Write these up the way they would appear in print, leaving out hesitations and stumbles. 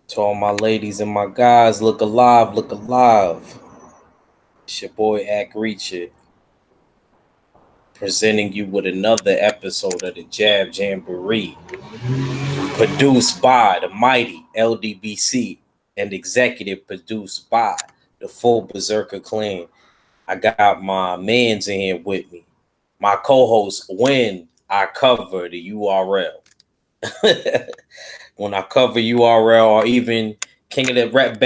To all my ladies and my guys, look alive, look alive. It's your boy Ack Reacher, presenting you with another episode of the Jab Jamboree, produced by the mighty LDBC and executive produced by the full Berserker clan. I got my mans in here with me, my co-host when I cover the URL. When I cover URL or even King of the rap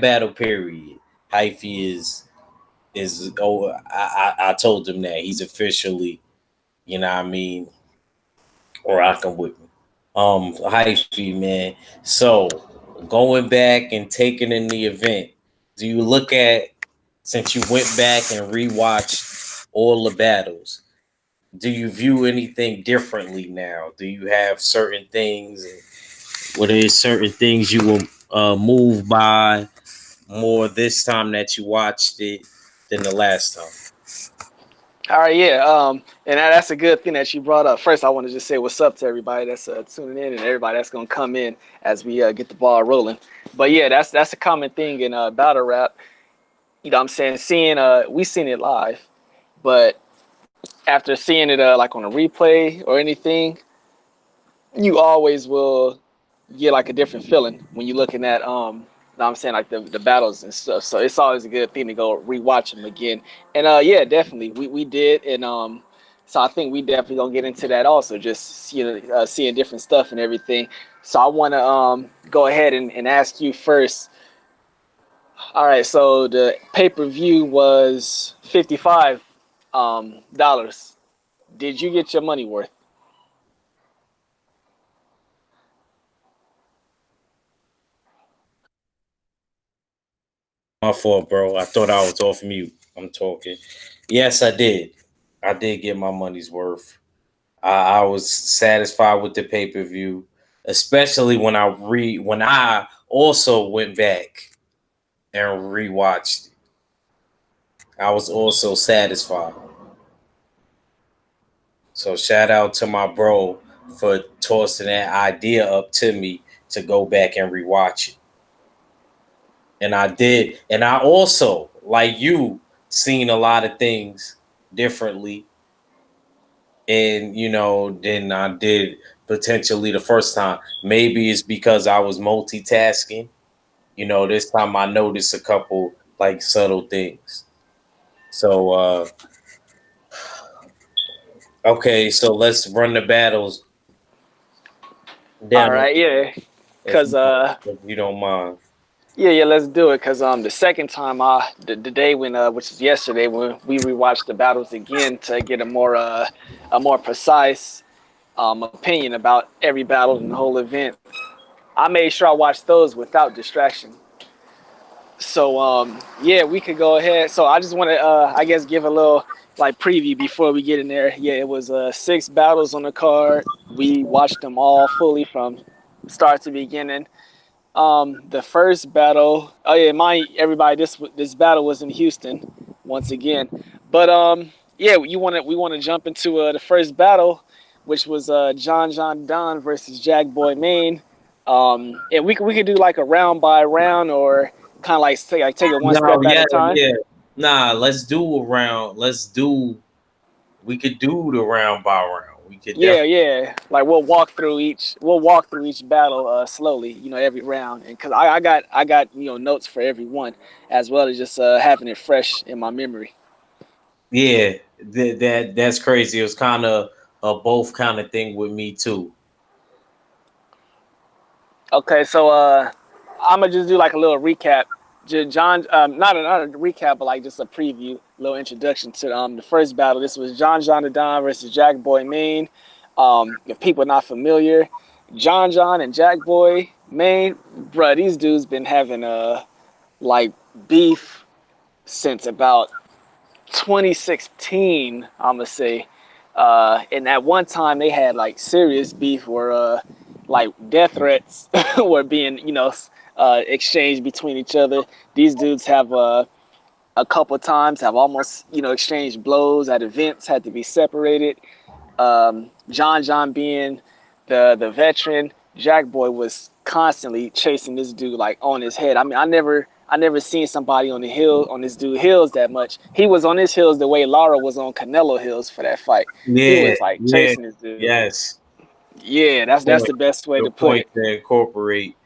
battle period, Hyphy is I told him that he's officially, you know what I mean, rocking with me. Hyphy, man. So going back and taking in the event, do you look at, since you went back and rewatched all the battles, do you view anything differently now? Do you have certain things? What is certain things you will move by more this time that you watched it than the last time? All right, yeah, and that's a good thing that you brought up. First, I want to just say what's up to everybody that's tuning in and everybody that's gonna come in as we get the ball rolling. But yeah, that's a common thing in battle rap. You know, what I'm saying seeing we seen it live, but after seeing it like on a replay or anything, you always will get like a different feeling when you're looking at know what I'm saying, like the battles and stuff. So it's always a good thing to go rewatch them again. And yeah, definitely we did. And so I think we definitely gonna get into that also, just seeing different stuff and everything. So I want to go ahead and ask you first. All right, so the pay-per-view was $55. Did you get your money worth? My fault, bro. I thought I was off mute. I'm talking. Yes, I did. I did get my money's worth. I was satisfied with the pay per view, especially when I also went back and rewatched it. I was also satisfied. So shout out to my bro for tossing that idea up to me to go back and rewatch it. And I did. And I also, like you, seen a lot of things differently. And, than I did potentially the first time. Maybe it's because I was multitasking. This time I noticed a couple like subtle things. So, okay, so let's run the battles All down right, yeah, if cause if you don't mind. yeah, let's do it. Cause the second time, the day when which is yesterday, when we rewatched the battles again to get a more precise opinion about every battle and the whole event, I made sure I watched those without distraction. So yeah, we could go ahead. So I just want to I guess give a little like preview before we get in there. Yeah, it was six battles on the card. We watched them all fully from start to beginning. The first battle. Oh yeah, mind everybody, this battle was in Houston once again. But yeah, we want to jump into the first battle, which was John Don versus Jack Boy Maine. And we could do like a round by round or kind of like take it one No, step at yeah, a time. yeah. Nah, let's do a round. We could do the round by round. We could Yeah, definitely. yeah. Like we'll walk through each battle slowly, every round. And cuz I got, notes for every one as well as just having it fresh in my memory. Yeah, that's crazy. It was kind of a both kind of thing with me too. Okay, so I'm gonna just do like a little recap. John, not a recap, but like just a preview, little introduction to the first battle. This was John the Don versus Jack Boy Maine. If people are not familiar, John and Jack Boy Maine, bruh, these dudes been having like beef since about 2016. I'm gonna say, and at one time they had like serious beef where like death threats were being exchanged between each other. These dudes have a couple times have almost exchanged blows at events, had to be separated. John being the veteran, Jack Boy was constantly chasing this dude like on his head. I mean, I never seen somebody on the hill on this dude heels that much. He was on his heels the way Lara was on Canelo heels for that fight. He Yeah, was like yeah, chasing this dude. yes. Yeah, that's Point, the best way to good put point it. to incorporate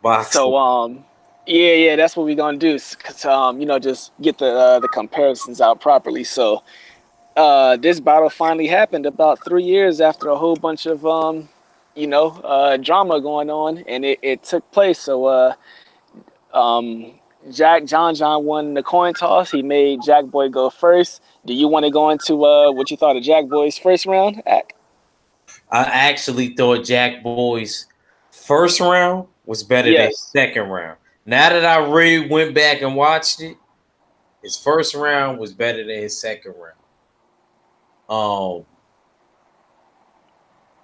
boxing. So yeah, that's what we're gonna do. Cause just get the comparisons out properly. So this battle finally happened about 3 years after a whole bunch of drama going on, and it took place. So um, John won the coin toss. He made Jack Boy go first. Do you want to go into what you thought of Jack Boy's first round? I actually thought Jack Boy's first round was better than his Yes. second round. Now that I really went back and watched it, his first round was better than his second round. Um,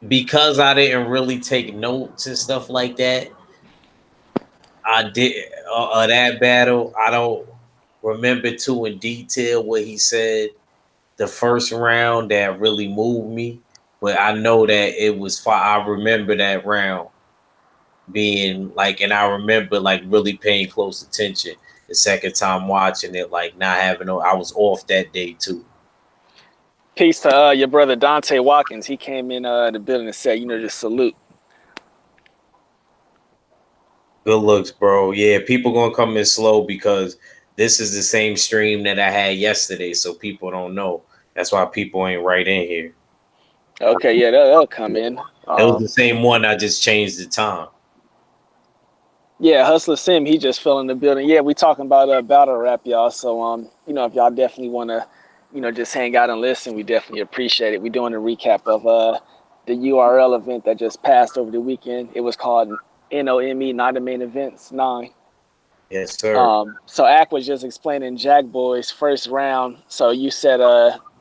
because I didn't really take notes and stuff like that. I did that battle. I don't remember too in detail what he said the first round that really moved me, but I know that it was far. I remember that round being like, and I remember like really paying close attention the second time watching it, like not having no. I was off that day too. Peace to your brother Dante Watkins. He came in the building and said, just salute. Good looks, bro. Yeah, people gonna come in slow because this is the same stream that I had yesterday, so people don't know. That's why people ain't right in here. Okay, yeah, they'll come in. It was the same one. I just changed the time. Yeah, Hustler Sim, he just fell in the building. Yeah, we talking about battle rap, y'all. So if y'all definitely want to, just hang out and listen, we definitely appreciate it. We're doing a recap of the URL event that just passed over the weekend. It was called NOME, Not the Main Events 9. Yes, sir. So Ack was just explaining Jack Boy's first round. So you said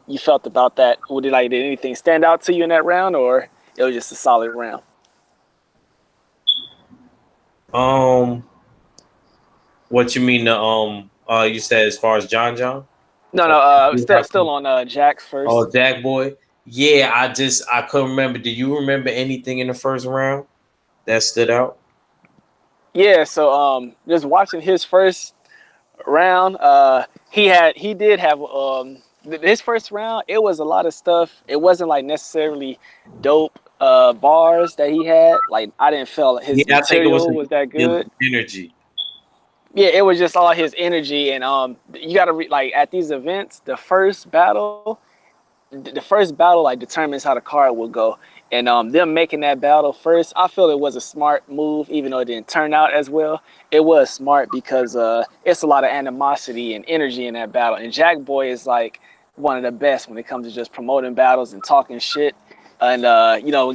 you felt about that. Did anything stand out to you in that round, or it was just a solid round? Um, what you mean? You said as far as John? No, Or no. you Still on Jack's first. oh, Jack Boy. Yeah, I couldn't remember. Do you remember anything in the first round that stood out? Yeah. So just watching his first round, he did have his first round. It was a lot of stuff. It wasn't like necessarily dope bars that he had. Like I didn't feel his Yeah, I think it was material was that the good. energy. Yeah, it was just all his energy, and you got to like at these events, the first battle like determines how the card will go, and them making that battle first, I feel it was a smart move, even though it didn't turn out as well. It was smart because it's a lot of animosity and energy in that battle, and Jack Boy is like one of the best when it comes to just promoting battles and talking shit. And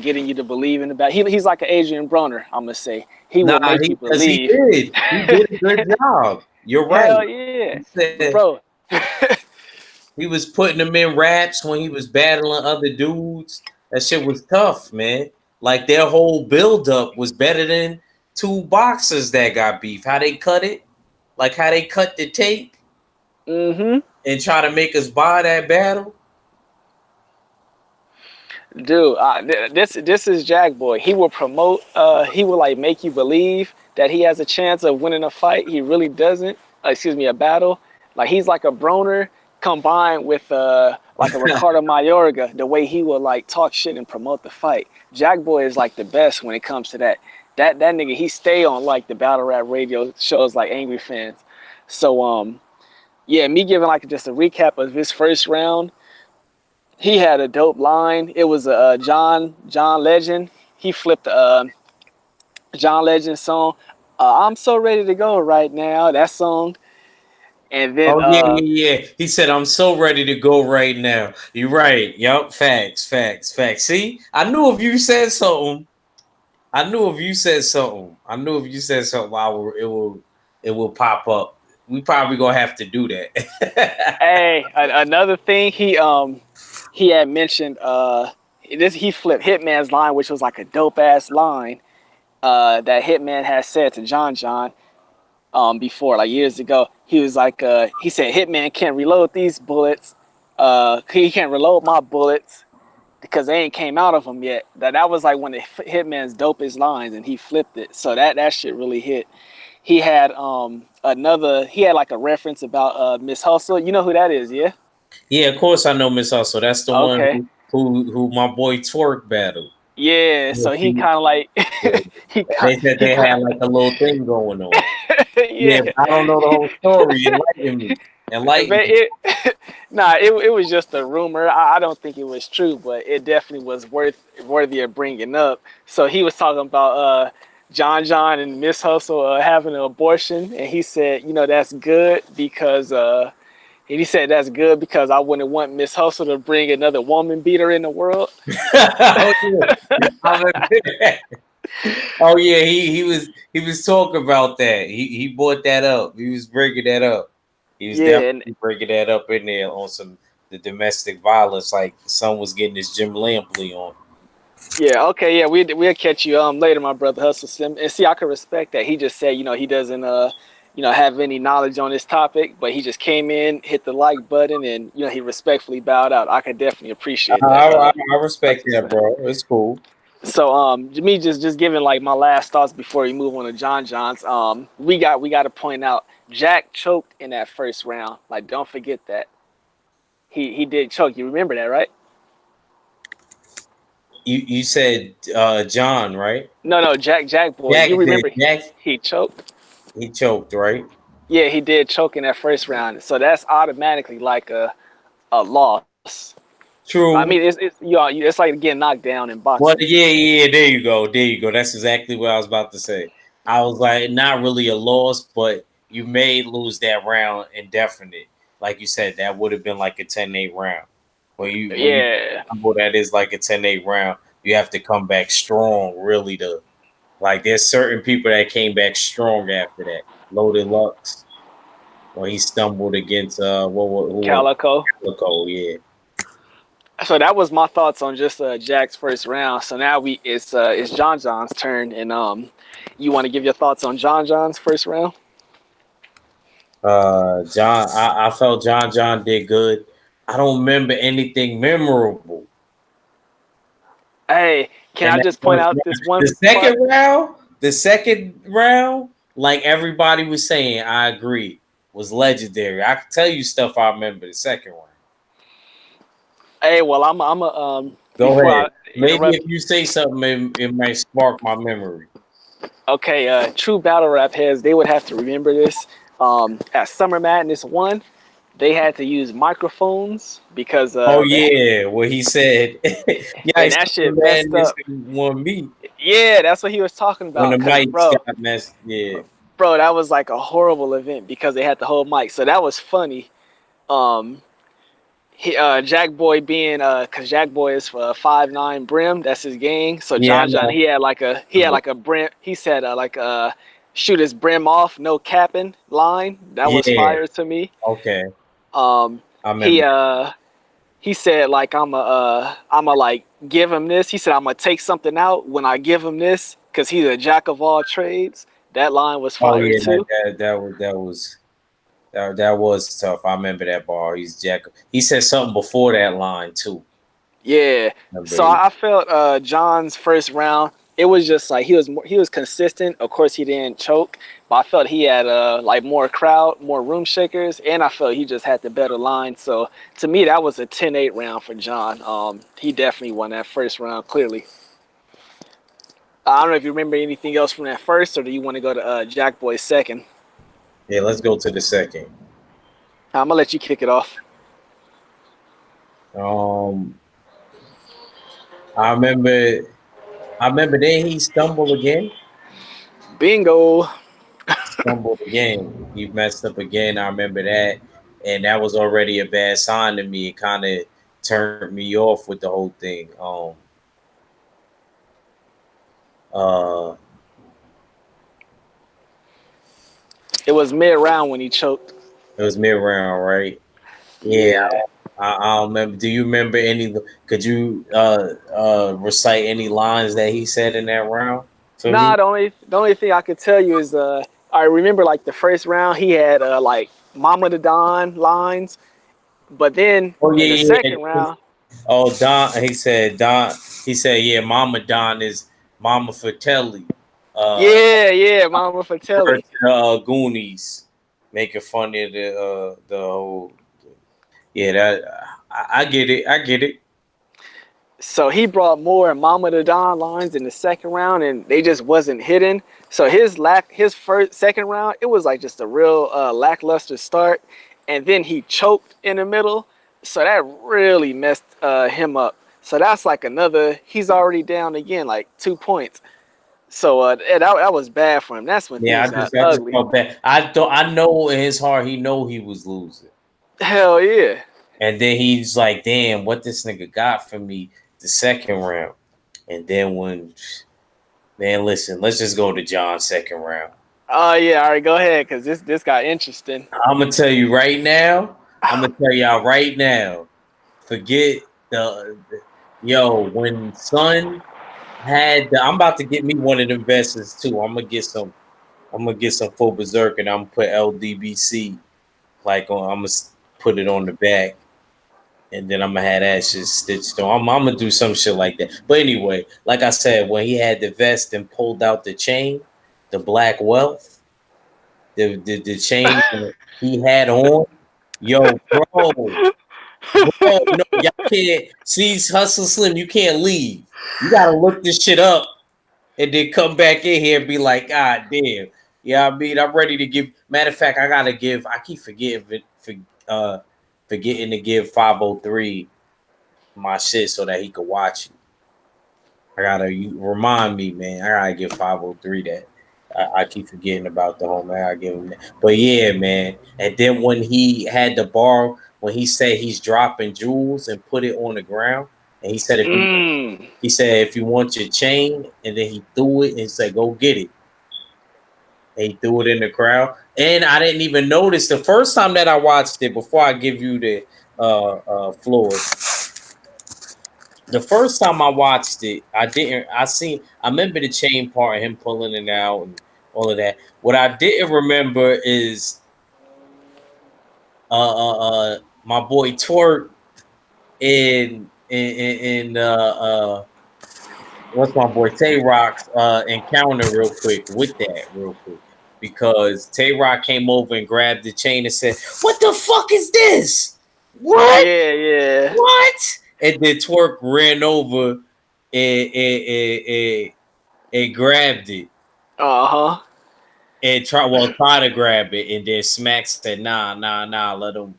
getting you to believe in the battle. He's like an Adrian Broner, I'm gonna say. He will Nah, make you because he believe. did. He did a good job. You're right. Hell yeah, He said bro. he was putting them in raps when he was battling other dudes. That shit was tough, man. Like their whole buildup was better than two boxers that got beef. How they cut it, like how they cut the tape Mm-hmm. and try to make us buy that battle. Dude, this is Jack Boy. He will promote. He will like make you believe that he has a chance of winning a fight. He really doesn't. Excuse me, a battle. Like he's like a Broner combined with like a Ricardo Mayorga. The way he will like talk shit and promote the fight. Jack Boy is like the best when it comes to that. That nigga, he stay on like the battle rap radio shows like Angry Fans. So yeah, me giving like just a recap of his first round. He had a dope line. It was a John Legend. He flipped John Legend song. I'm so ready to go right now. That song, and then Oh yeah. He said, "I'm so ready to go right now." You're right. Yup. Facts. See, I knew if you said something. I knew if you said something, it will pop up. We probably gonna have to do that. hey, another thing he had mentioned this he flipped Hitman's line, which was like a dope ass line that Hitman had said to John before, like years ago. He was like he said Hitman can't reload these bullets. He can't reload my bullets. because they ain't came out of them yet. That was like one of Hitman's dopest lines, and he flipped it. So that shit really hit. He had he had like a reference about Miss Hustle. You know who that is, yeah? Yeah, of course I know Miss Hustle. That's the one Okay. who my boy Twerk battled. Yeah, Yeah, so he kind of like they said he they kind had like a little thing going on. Yeah, yeah. but I don't know the whole story. Enlighten me. Enlighten But me. nah, it was just a rumor. I don't think it was true, but it definitely was worthy of bringing up. So he was talking about John and Miss Hustle having an abortion, and he said, you know, that's good because and he said that's good because I wouldn't want Miss Hustle to bring another woman beater in the world. Oh yeah, I remember that. Oh yeah, he was talking about that. He brought that up. He was bringing that up. He was Yeah, and definitely bringing that up in there on some the domestic violence. Like son was getting his Jim Lampley on. yeah, okay, yeah, we'll catch you later, my brother Hustle Sim. And see, I can respect that. He just said, you know, he doesn't you know, have any knowledge on this topic, but he just came in, hit the like button, and you know, he respectfully bowed out. I could definitely appreciate that, I respect Hustle that, Sim. bro. It's cool. So me just giving like my last thoughts before we move on to John John's. We got to point out Jack choked in that first round. Like, don't forget that he did choke. You remember that, right? You said John, right? No, Jack boy. Jack You did. remember Jack he choked? he choked, right? Yeah, he did choke in that first round. So that's automatically like a loss. I mean, True. it's like getting knocked down in Well, boxing. yeah. There you go. There you go. That's exactly what I was about to say. I was like, not really a loss, but you may lose that round indefinite. Like you said, that would have been like a 10-8 round. When you Yeah, gamble that is like a 10-8 round, you have to come back strong, really. To like, there's certain people that came back strong after that. Loaded Lux, when he stumbled against who was Calico. Calico, yeah. So that was my thoughts on just Jack's first round. So now it's John John's turn, and you want to give your thoughts on John John's first round? John, I felt John did good. I don't remember anything memorable. Hey, can And I that just point first out round. this one part? The second round, like everybody was saying, I agree, was legendary. I can tell you stuff I remember the second round. Hey, well, I'm a Go before I ahead. Maybe interrupt. if you say something, it might spark my memory. Okay, true battle rap heads, they would have to remember this. At Summer Madness 1, they had to use microphones because Oh yeah, what he said. Yeah, I and said that shit man, messed this up. one me Yeah, that's what he was talking when about. the Cause mics got messed. Yeah, bro, that was like a horrible event because they had the whole mic. So that was funny. Um, Jack Boy being cause Jack Boy is 5'9" brim. That's his gang. So yeah, I John know. he had like a brim. He said like shoot his brim off, no capping line. That was Yeah, fire to me. okay, Um, I he remember. uh he said like I'm a like give him this. He said I'm gonna take something out when I give him this because he's a jack of all trades. That line was Oh fire yeah, too. that was tough. I remember that bar. He's Jack. He said something before that line too. Yeah. Remember? So I felt John's first round. It was just like he was consistent. Of course, he didn't choke, but I felt he had like more crowd, more room shakers, and I felt he just had the better line. So to me, that was a 10-8 round for John. He definitely won that first round clearly. I don't know if you remember anything else from that first, or do you want to go to Jack Boy's second? Yeah, let's go to the second. I'm gonna let you kick it off. Um, I remember. I remember. Then he stumbled again. Bingo. Stumbled again. He messed up again. I remember that, and that was already a bad sign to me. It kind of turned me off with the whole thing. Uh, It was mid round when he choked. it was mid round, right? Yeah, Yeah. I don't remember. Do you remember any? Could you recite any lines that he said in that round for Nah, me? the only thing I could tell you is I remember like the first round he had like Mama the Don lines, but then Oh in the yeah, second yeah. round, Oh, Don. He said Don. He said, yeah, Mama Don is Mama Fratelli. Uh, Yeah, yeah, Mama Fratelli. Goonies, making fun of the whole. Yeah, that I get it. I get it. So he brought more Mama to Don lines in the second round, and they just wasn't hitting. So his first second round, it was like just a real lackluster start, and then he choked in the middle. So that really messed him up. So that's like another. He's already down again, like 2 points. So that was bad for him. That's when Yeah, things got I just ugly. felt bad. I know in his heart he know he was losing, Hell yeah. and then he's like, damn, what this nigga got for me the second round, and then when man, listen, let's just go to John's second round. Oh yeah. All right, go ahead, cause this got interesting. I'm gonna tell you right now. I'm gonna tell y'all right now. Forget yo when Son I'm about to get me one of the investors too. I'm gonna get some. I'm gonna get some full berserk and I'm gonna put LDBC like on. I'm gonna put it on the back and then I'm gonna have that shit stitched on. I'm gonna do some shit like that. But anyway, like I said, when he had the vest and pulled out the chain, the black wealth, the chain he had on, yo, bro, no, y'all can't see Hustle Slim. You can't leave. You gotta look this shit up and then come back in here and be like, God damn. Yeah, I mean, I'm ready to give. Matter of fact, I gotta give. I keep forgetting to give 503 my shit so that he could watch it. You remind me, man. I gotta give 503 that. I keep forgetting about the home. I gotta give him that. But yeah, man. And then when he had the bar, when he said he's dropping jewels and put it on the ground, and Mm. he said if you want your chain, and then he threw it and said go get it. And he threw it in the crowd, and I didn't even notice the first time that I watched it. Before I give you the floor, the first time I watched it, I didn't. I remember the chain part, him pulling it out, and all of that. What I didn't remember is my boy Twerk in what's my boy Tay Rock's encounter real quick with that real quick because Tay Rock came over and grabbed the chain and said, "What the fuck is this? What? Yeah, yeah. What?" And then Twerk ran over and grabbed it Uh huh. and try to grab it, and then Smack said, "Nah, let him,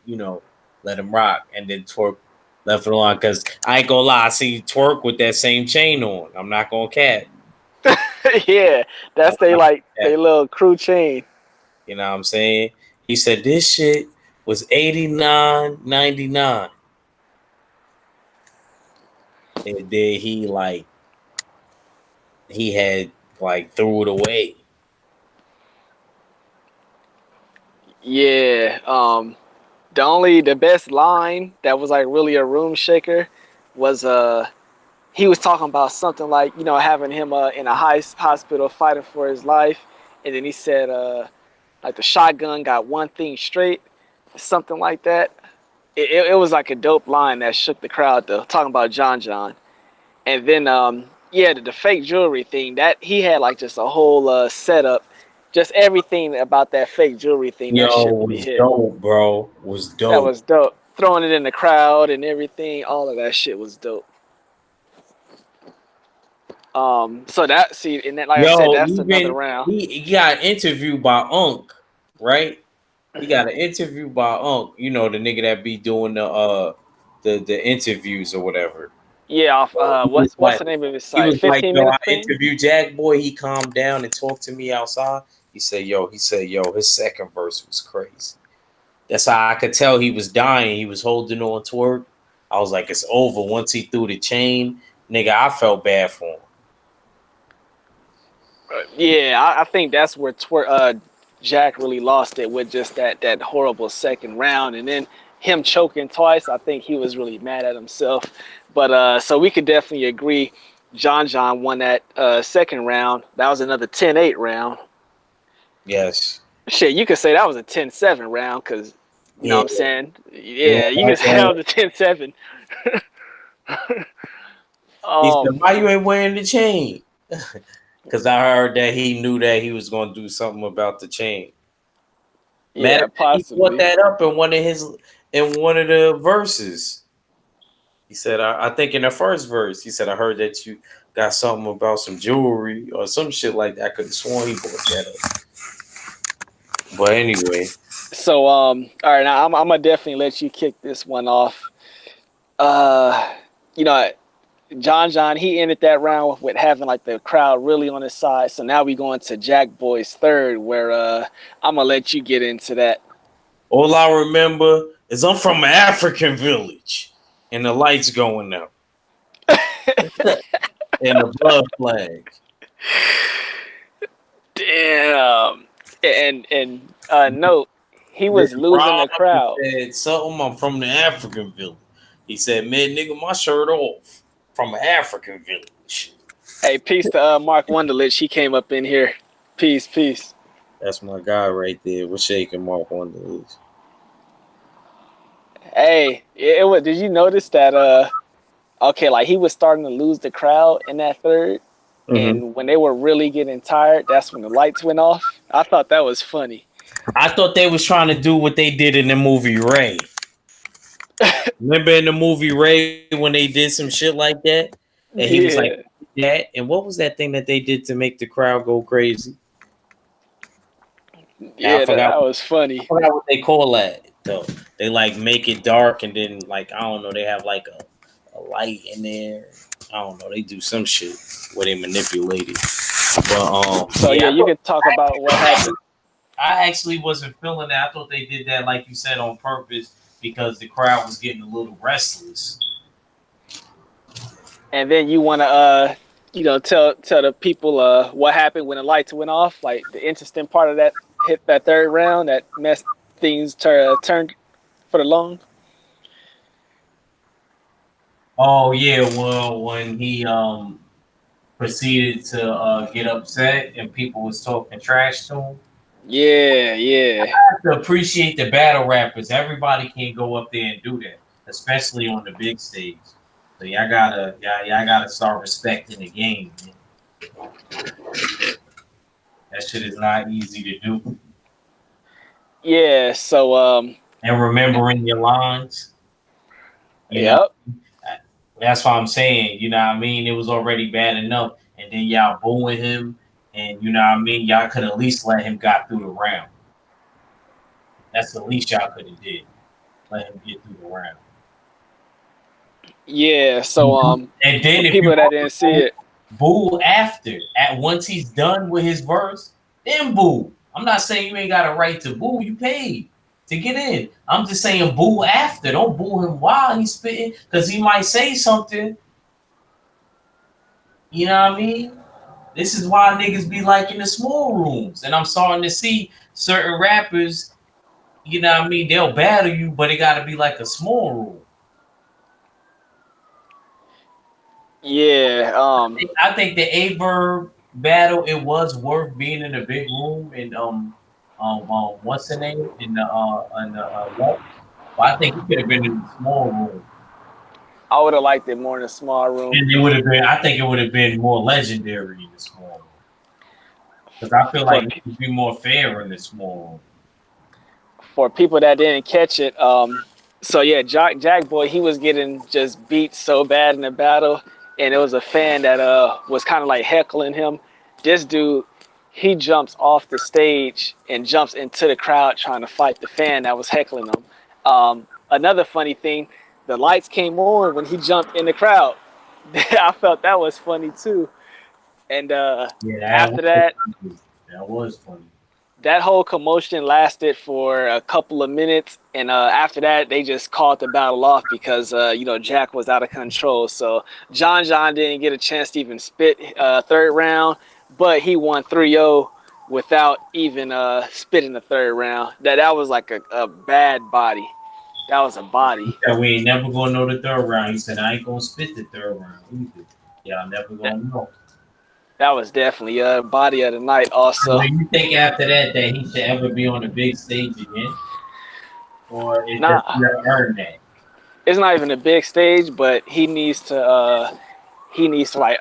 let him rock." And then Twerk left it on because I ain't gonna lie, I see Twerk with that same chain on. I'm not gonna cap. Yeah, that's they like they little crew chain. You know what I'm saying? He said this shit was 89.99, and then he had like threw it away. Yeah. The best line that was like really a room shaker was he was talking about something like having him in a hospital fighting for his life, and then he said like the shotgun got one thing straight, something like that. It was like a dope line that shook the crowd though, talking about John. And then yeah, the fake jewelry thing that he had like just a whole setup, just everything about that fake jewelry thing. That Yo, shit really was hit. dope, bro. Was That dope. was dope. Throwing it in the crowd and everything, all of that shit was dope. So that see, and then, like I said, Yo, that's another even round. he got interviewed by Unc, right? He got an interview by Unc. You know the nigga that be doing the interviews or whatever. Yeah, off He was what's the name of his he site? was like, 15 yo, I minutes thing. interviewed Jack Boy. He calmed down and talked to me outside. He said, yo, his second verse was crazy. That's how I could tell he was dying. He was holding on to work. I was like, it's over. Once he threw the chain, nigga, I felt bad for him. Yeah, I think that's where Jack really lost it with just that horrible second round, and then him choking twice. I think he was really mad at himself. But so we could definitely agree, John won that second round. That was another 10-8 round. Yes. Shit, you could say that was a 10-7 round because you know Yeah. what I'm saying. Yeah. Yeah, you could say that was a 10-7. He said, um, "Why you ain't wearing the chain?" Because I heard that he knew that he was going to do something about the chain. Matter yeah, of fact, he brought possibly. that up in one of the verses. He said, I think in the first verse, he said, "I heard that you got something about some jewelry or some shit like that." I could have sworn he brought that up. But anyway, So, all right, now I'm gonna definitely let you kick this one off. Uh, you know, John, he ended that round with having like the crowd really on his side. So now we going to Jack Boy's third, where I'm gonna let you get into that. all I remember is I'm from an African village, and the lights going out, and the blood flag. Damn. And note, he Then was losing Rob the crowd. said something. I'm from the African village. He said, "Man, nigga, my shirt off from an African village." Hey, peace to Mark Wonderlich. He came up in here. Peace, peace. That's my guy right there. We're shaking Mark on the list. Hey, it was. Did you notice that? Okay, like he was starting to lose the crowd in that third, Mm-hmm. and when they were really getting tired, that's when the lights went off. I thought that was funny. I thought they was trying to do what they did in the movie Ray. Remember in the movie Ray when they did some shit like that, and he was like Yeah, that. And what was that thing that they did to make the crowd go crazy? And yeah, that was I funny. forgot what they call that though. They like make it dark and then like I don't know. They have like a light in there. I don't know. They do some shit where they manipulate it. But So yeah, yeah, you can talk about what happened. I actually wasn't feeling that. I thought they did that, like you said, on purpose because the crowd was getting a little restless. And then you want to tell the people what happened when the lights went off, like the interesting part of that hit that third round that messed things turned for the long. Oh yeah, well when he proceeded to get upset and people was talking trash to him. Yeah, yeah, I have to appreciate the battle rappers. Everybody can't go up there and do that, especially on the big stage. So y'all gotta start respecting the game. Man. That shit is not easy to do. yeah. So And remembering your lines, you know, yep, that's what I'm saying. You know what I mean? It was already bad enough, and then y'all booing him, and you know what I mean. Y'all could at least let him got through the round. That's the least y'all could have did. Let him get through the round. yeah. So And for then if you people that didn't see it, boo after, at once he's done with his verse, then boo. I'm not saying you ain't got a right to boo. You paid to get in. I'm just saying boo after. Don't boo him while he's spitting, because he might say something. You know what I mean? This is why niggas be like in the small rooms. And I'm starting to see certain rappers, you know what I mean? They'll battle you, but it got to be like a small room. yeah, I think the A Verb battle, it was worth being in a big room and what's the name in the what? But I think he could have been in a small room, I would have liked it more in a small room. and it would have been. I think it would have been more legendary in the small room because I feel For like it would be more fair in the small room. for people that didn't catch it, so yeah, Jack Boy, he was getting just beat so bad in the battle, and it was a fan that was kind of like heckling him. This dude, he jumps off the stage and jumps into the crowd trying to fight the fan that was heckling him. Another funny thing, the lights came on when he jumped in the crowd. I felt that was funny too. And Yeah, after that, that was funny. that whole commotion lasted for a couple of minutes, and after that, they just called the battle off because Jack was out of control. So John didn't get a chance to even spit third round, but he won 3-0 without even spitting the third round. That was like a bad body. That was a body. He said we ain't never gonna know the third round. He said I ain't gonna spit the third round either. Y'all never That, gonna know. that was definitely a body of the night. Do Also, you think after that he should ever be on the big stage again, or is does he nah, earn that? it's not even a big stage, but he needs to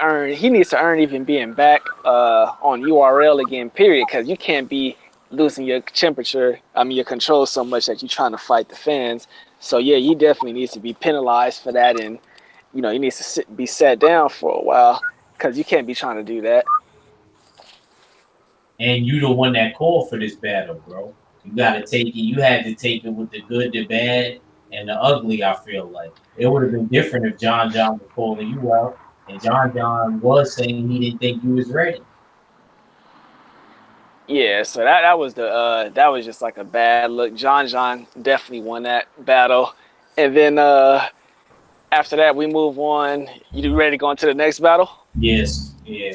earn even being back on URL again, period, because you can't be losing your temperature, I mean your control so much that you're trying to fight the fans. So yeah, he definitely needs to be penalized for that, and he needs to be sat down for a while because you can't be trying to do that. And you the one that called for this battle, bro. You gotta take it. You had to take it with the good, the bad, and the ugly. I feel like it would have been different if John was calling you out, and John was saying he didn't think you was ready. Yeah, so that was just like a bad look. John definitely won that battle, and then after that we move on. You ready to go into the next battle? Yes, yeah.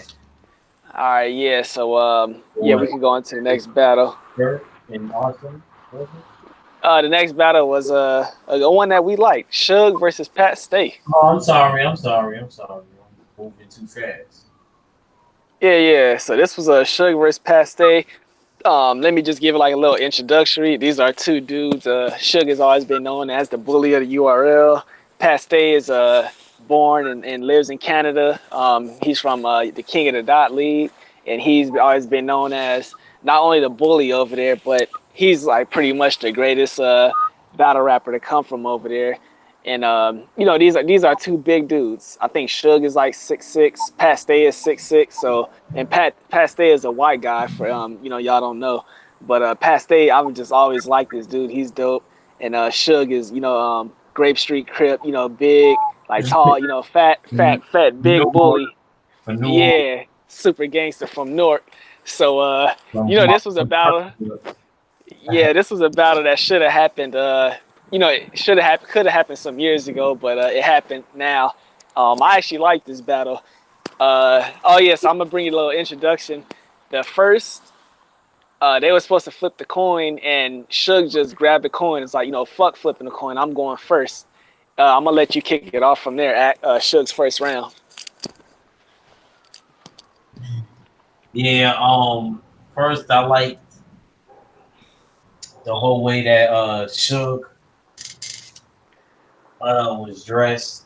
All right, yeah. So yeah, we Or can go into the next battle. Dirk and Austin, was it? The next battle was a one that we liked: Suge versus Pat Stay. Oh, I'm sorry. I'm moving too fast. Yeah, yeah. So this was a Suge versus Pat Stay. Let me just give it like a little introductory. These are two dudes. Suge has always been known as the bully of the URL. Pat Stay is born and lives in Canada. He's from the King of the Dot League, and he's always been known as not only the bully over there, but he's like pretty much the greatest battle rapper to come from over there. And these are two big dudes. I think Suge is like 6'6", Pat Stay is 6'6". So and Pat Stay is a white guy for y'all don't know, but Pat Stay I would just always like this dude. He's dope. And Suge is Grape Street Crip. Big, like tall. Fat, For New big Orleans, bully. for New Orleans, Yeah, super gangster from Newark. So from this was a battle. Yeah, this was a battle that should have happened. It should have happened, could have happened some years ago, but it happened now. I actually like this battle. Oh yes, I'm gonna bring you a little introduction. The first, they were supposed to flip the coin, and Suge just grabbed the coin. It's like fuck flipping the coin. I'm going first. I'm gonna let you kick it off from there at Suge's first round. Yeah. First, I liked the whole way that Shook was dressed.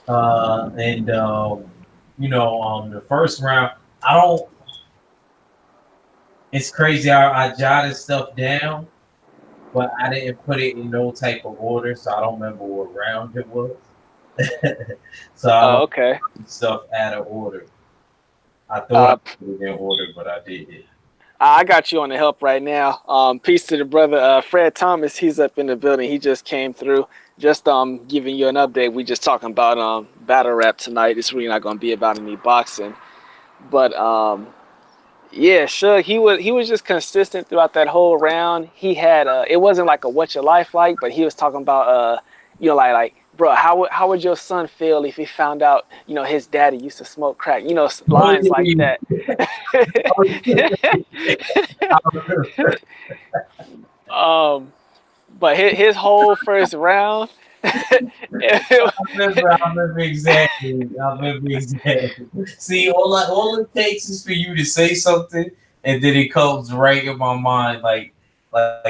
Um, and the first round, I don't. It's crazy. I jotted stuff down, but I didn't put it in no type of order, so I don't remember what round it was. So I don't Okay. put stuff out of order. I thought I Uh, put it in order, but I didn't. I got you on the help right now. Peace to the brother Fred Thomas. He's up in the building. He just came through. Just giving you an update. We just talking about battle rap tonight. It's really not gonna be about any boxing, but yeah, sure. He was just consistent throughout that whole round. He had it wasn't like a what your life like, but he was talking about like bro, how would your son feel if he found out his daddy used to smoke crack? Lines like that. um, but his whole first round, it, I remember exactly. I remember exactly. See, all it takes is for you to say something, and then it comes right in my mind. Like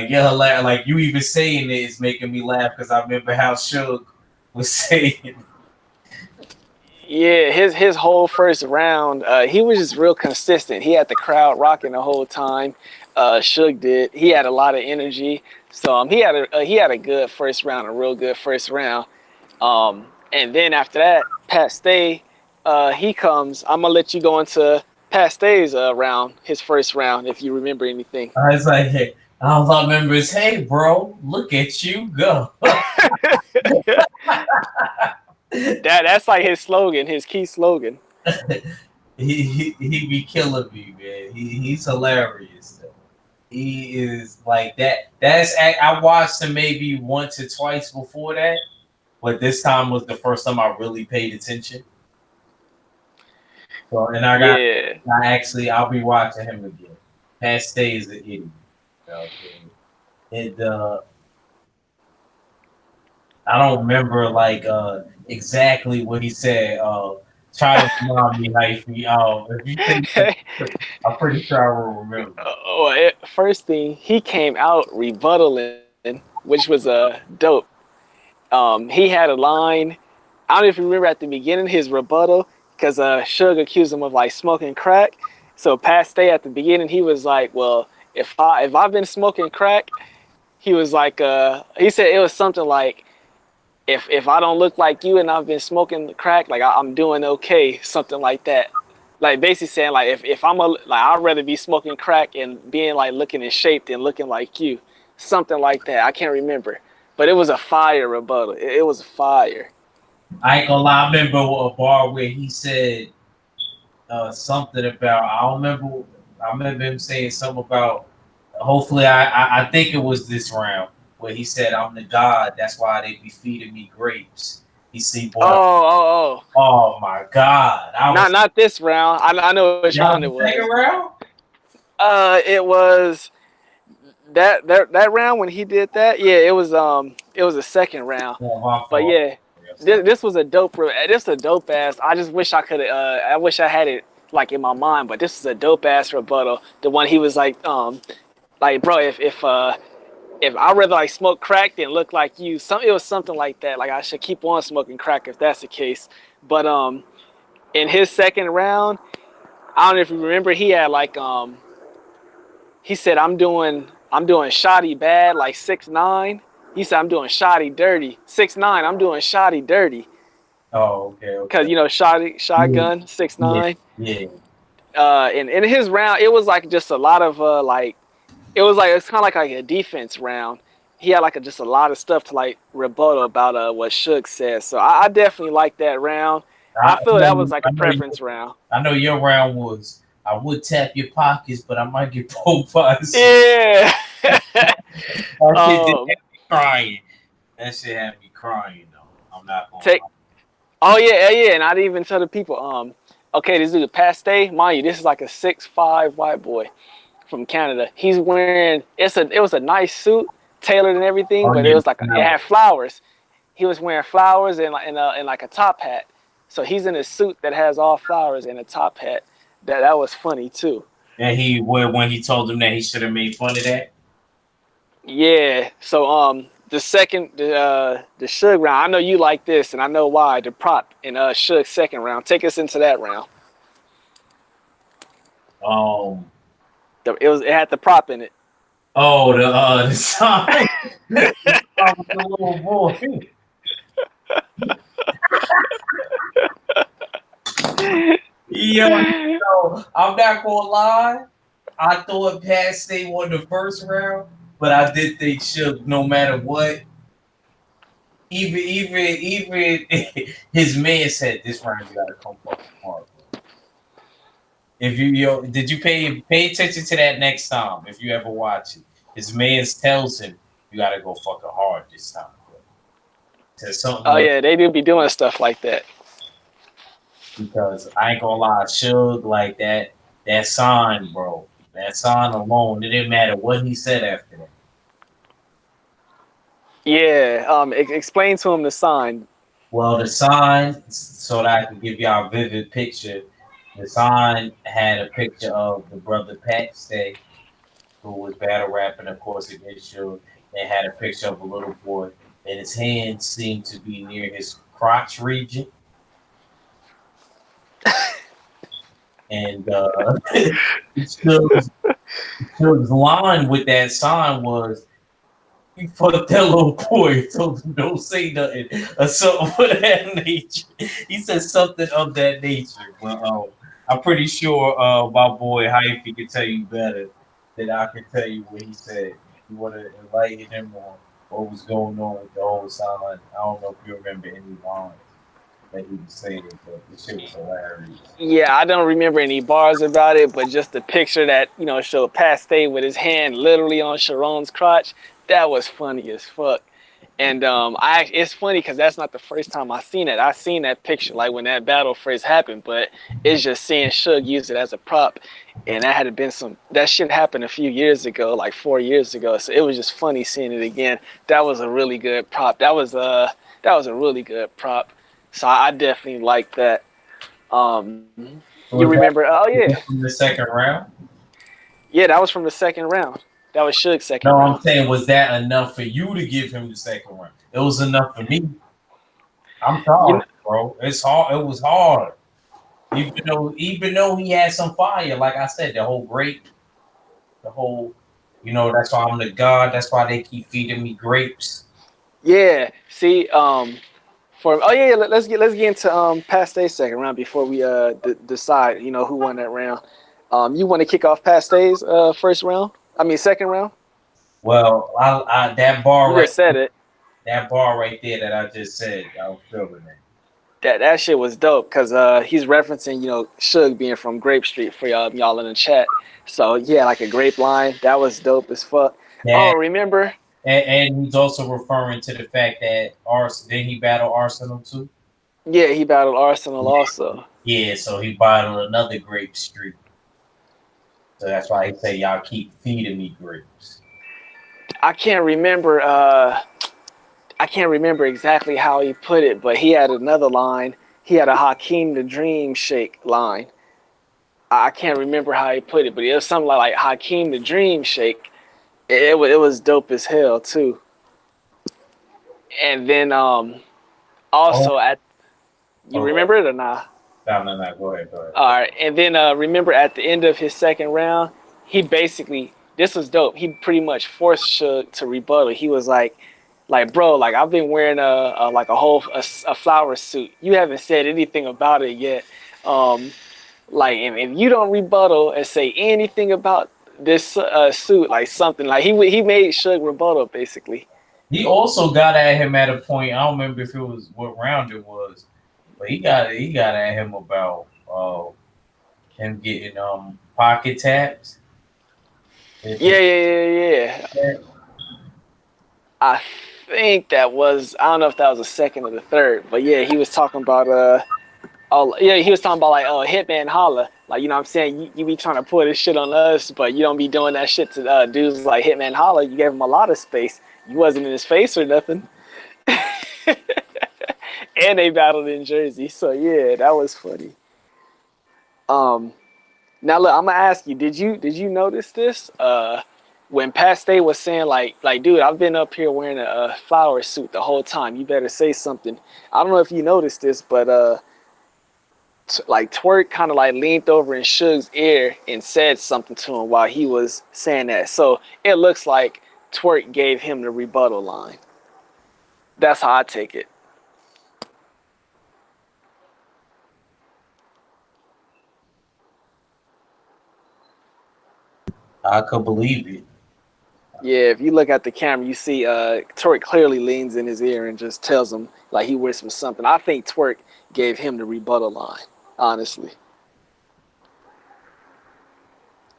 you're hilarious. Like you even saying it is making me laugh because I remember how Suge was saying. yeah, his whole first round, he was just real consistent. He had the crowd rocking the whole time. Suge did. He had a lot of energy. So he had a good first round, a real good first round. And then after that, Pat Stay, he comes. I'm gonna let you go into Pat Stay's round, his first round, if you remember anything. I was like, hey, all I remember is, hey, bro, look at you go. That's like his slogan, his key slogan. He be killing me, man. He's hilarious. Though. He is like that. I watched him maybe once or twice before that, but this time was the first time I really paid attention. So, and Yeah, I'll be watching him again. Pat Stay is an idiot. Okay. And I don't remember like exactly what he said. Try to remind me, Hyphy. Oh, if you say something, I'm pretty sure I will remember. First thing, he came out rebuttaling, which was dope. He had a line. I don't know if you remember at the beginning his rebuttal, because Suge accused him of like smoking crack. So Pat Stay at the beginning, he was like, "Well, if I've been smoking crack," he was like, he said it was something like, if I don't look like you and I've been smoking crack, like I'm doing okay, something like that. Like basically saying like if I'm a like I'd rather be smoking crack and being like looking in shape than looking like you, something like that. I can't remember, but it was a fire rebuttal. It was fire. I ain't gonna lie. I remember a bar where he said something about. I don't remember. I remember him saying something about. Hopefully, I think it was this round where he said, "I'm the god. That's why they be feeding me grapes." He see, Oh, boy. oh, oh. Oh my god! I was. Not this round. I know which That round was it the second was. round. It was that round when he did that. Yeah, it was the second round. Yeah, my But fault. yeah, this was a dope. This a dope ass. I just wish I could. I wish I had it like in my mind. But this is a dope ass rebuttal. The one he was like bro, if I rather like smoke crack than look like you. It was something like that. Like I should keep on smoking crack if that's the case. But in his second round, I don't know if you remember, he had like he said I'm doing shoddy bad like 6'9". He said I'm doing shoddy dirty 6'9". I'm doing shoddy dirty. Oh, okay, Cause okay. you know Yeah, shotgun six yeah, nine. yeah. And in his round, it was like just a lot of like it was like it's kind of like a defense round. He had like just a lot of stuff to like rebuttal about what Suge said. So I definitely like that round. I feel that was like a preference round. I know your round was. I would tap your pockets, but I might get poked by some. Yeah. That shit did um, have me crying. That shit had me crying though. I'm not gonna take. lie. Oh yeah, yeah, and I didn't even tell the people. Okay, this dude Paste, mind you, this is like a 6'5" white boy from Canada. He's wearing it was a nice suit, tailored and everything, Oh but it yeah, was like it no. had flowers. He was wearing flowers and like a top hat. So he's in a suit that has all flowers and a top hat. That was funny too. And when he told him that he should have made fun of that. Yeah. So the Suge round. I know you like this, and I know why. The prop in Suge's second round. Take us into that round. Um. It had the prop in it. Oh, the song. The song with the little boy. Yo, I'm not gonna lie. I thought Pat State won the first round, but I did think Shook, no matter what, even his man said this round you gotta come fucking hard. If did you pay attention to that next time if you ever watch it? His man tells him you gotta go fucking hard this time. Bro. Says something Oh like yeah, they do be doing stuff like that. because I ain't gonna lie, Suge like that sign, bro. That sign alone, it didn't matter what he said after that. Yeah. Explain to him the sign. Well, the sign, so that I can give y'all a vivid picture, the sign had a picture of the brother Pat Stay, who was battle rapping, of course, against you. It had a picture of a little boy, and his hands seemed to be near his crotch region. And Suge's, Suge's line with that sign was, he fucked that little boy, told him don't say nothing or something of that nature. He said something of that nature. But I'm pretty sure my boy Hyphy can tell you better than I can tell you what he said. You want to enlighten him on what was going on with the whole sign. I don't know if you remember any lines that he was saying, but the shit was hilarious. Yeah, I don't remember any bars about it, but just the picture that showed Pat Stay with his hand literally on Sharon's crotch. That was funny as fuck. And it's funny because that's not the first time I seen it. I seen that picture like when that battle first happened, but it's just seeing Suge use it as a prop, and that had been that shit happened a few years ago, like 4 years ago. So it was just funny seeing it again. That was a really good prop. That was a really good prop. So I definitely like that. You Was remember? Oh yeah, that from the second round? yeah, that was from the second round. That was Suge's second No, I'm round. saying, was that enough for you to give him the second round? It was enough for me. I'm sorry, You bro. It's hard. It was hard. Even though he had some fire, like I said, the whole, that's why I'm the god. That's why they keep feeding me grapes. yeah. See, for oh yeah, let's get into past day second round before we decide who won that round. You want to kick off past days first round? I mean second round. Well, I that bar You right, just said it. that bar right there that I just said, I was feeling it. That shit was dope because he's referencing Suge being from Grape Street for y'all in the chat. So yeah, like a grape line. That was dope as fuck. Yeah, Oh, remember? and he's also referring to the fact that Then he battle Arsenal too. Yeah, he battled Arsenal also. Yeah, so he battled another grape street. So that's why he say y'all keep feeding me grapes. I can't remember. I can't remember exactly how he put it, but he had another line. He had a Hakeem the Dream Shake line. I can't remember how he put it, but it was something like Hakeem the Dream Shake. It was dope as hell too. And then Oh, also at you oh, remember it or not? no. Go ahead, go ahead. All right, and then remember at the end of his second round, he basically this was dope. He pretty much forced Suge to rebuttal. He was like bro, like I've been wearing a flower suit. You haven't said anything about it yet. Like if you don't rebuttal and say anything about this suit, like something like he made Suge rebuttal basically. He also got at him at a point. I don't remember if it was what round it was, but he got at him about him getting pocket taps. If Yeah, he, yeah, yeah, yeah. I think that was I don't know if that was the second or the third, but yeah, he was talking about oh yeah, he was talking about like Hitman Holla. Like what I'm saying, you be trying to pull this shit on us, but you don't be doing that shit to dudes like Hitman Holla. You gave him a lot of space. You wasn't in his face or nothing. And they battled in Jersey, so yeah, that was funny. Um, Now look, I'm gonna ask you, did you notice this? When Paste was saying like dude, I've been up here wearing a flower suit the whole time. You better say something. I don't know if you noticed this, but like Twerk kind of like leaned over in Suge's ear and said something to him while he was saying that. So it looks like Twerk gave him the rebuttal line. That's how I take it. I could believe it. Yeah, if you look at the camera, you see Twerk clearly leans in his ear and just tells him like he whispers something. I think Twerk gave him the rebuttal line, honestly.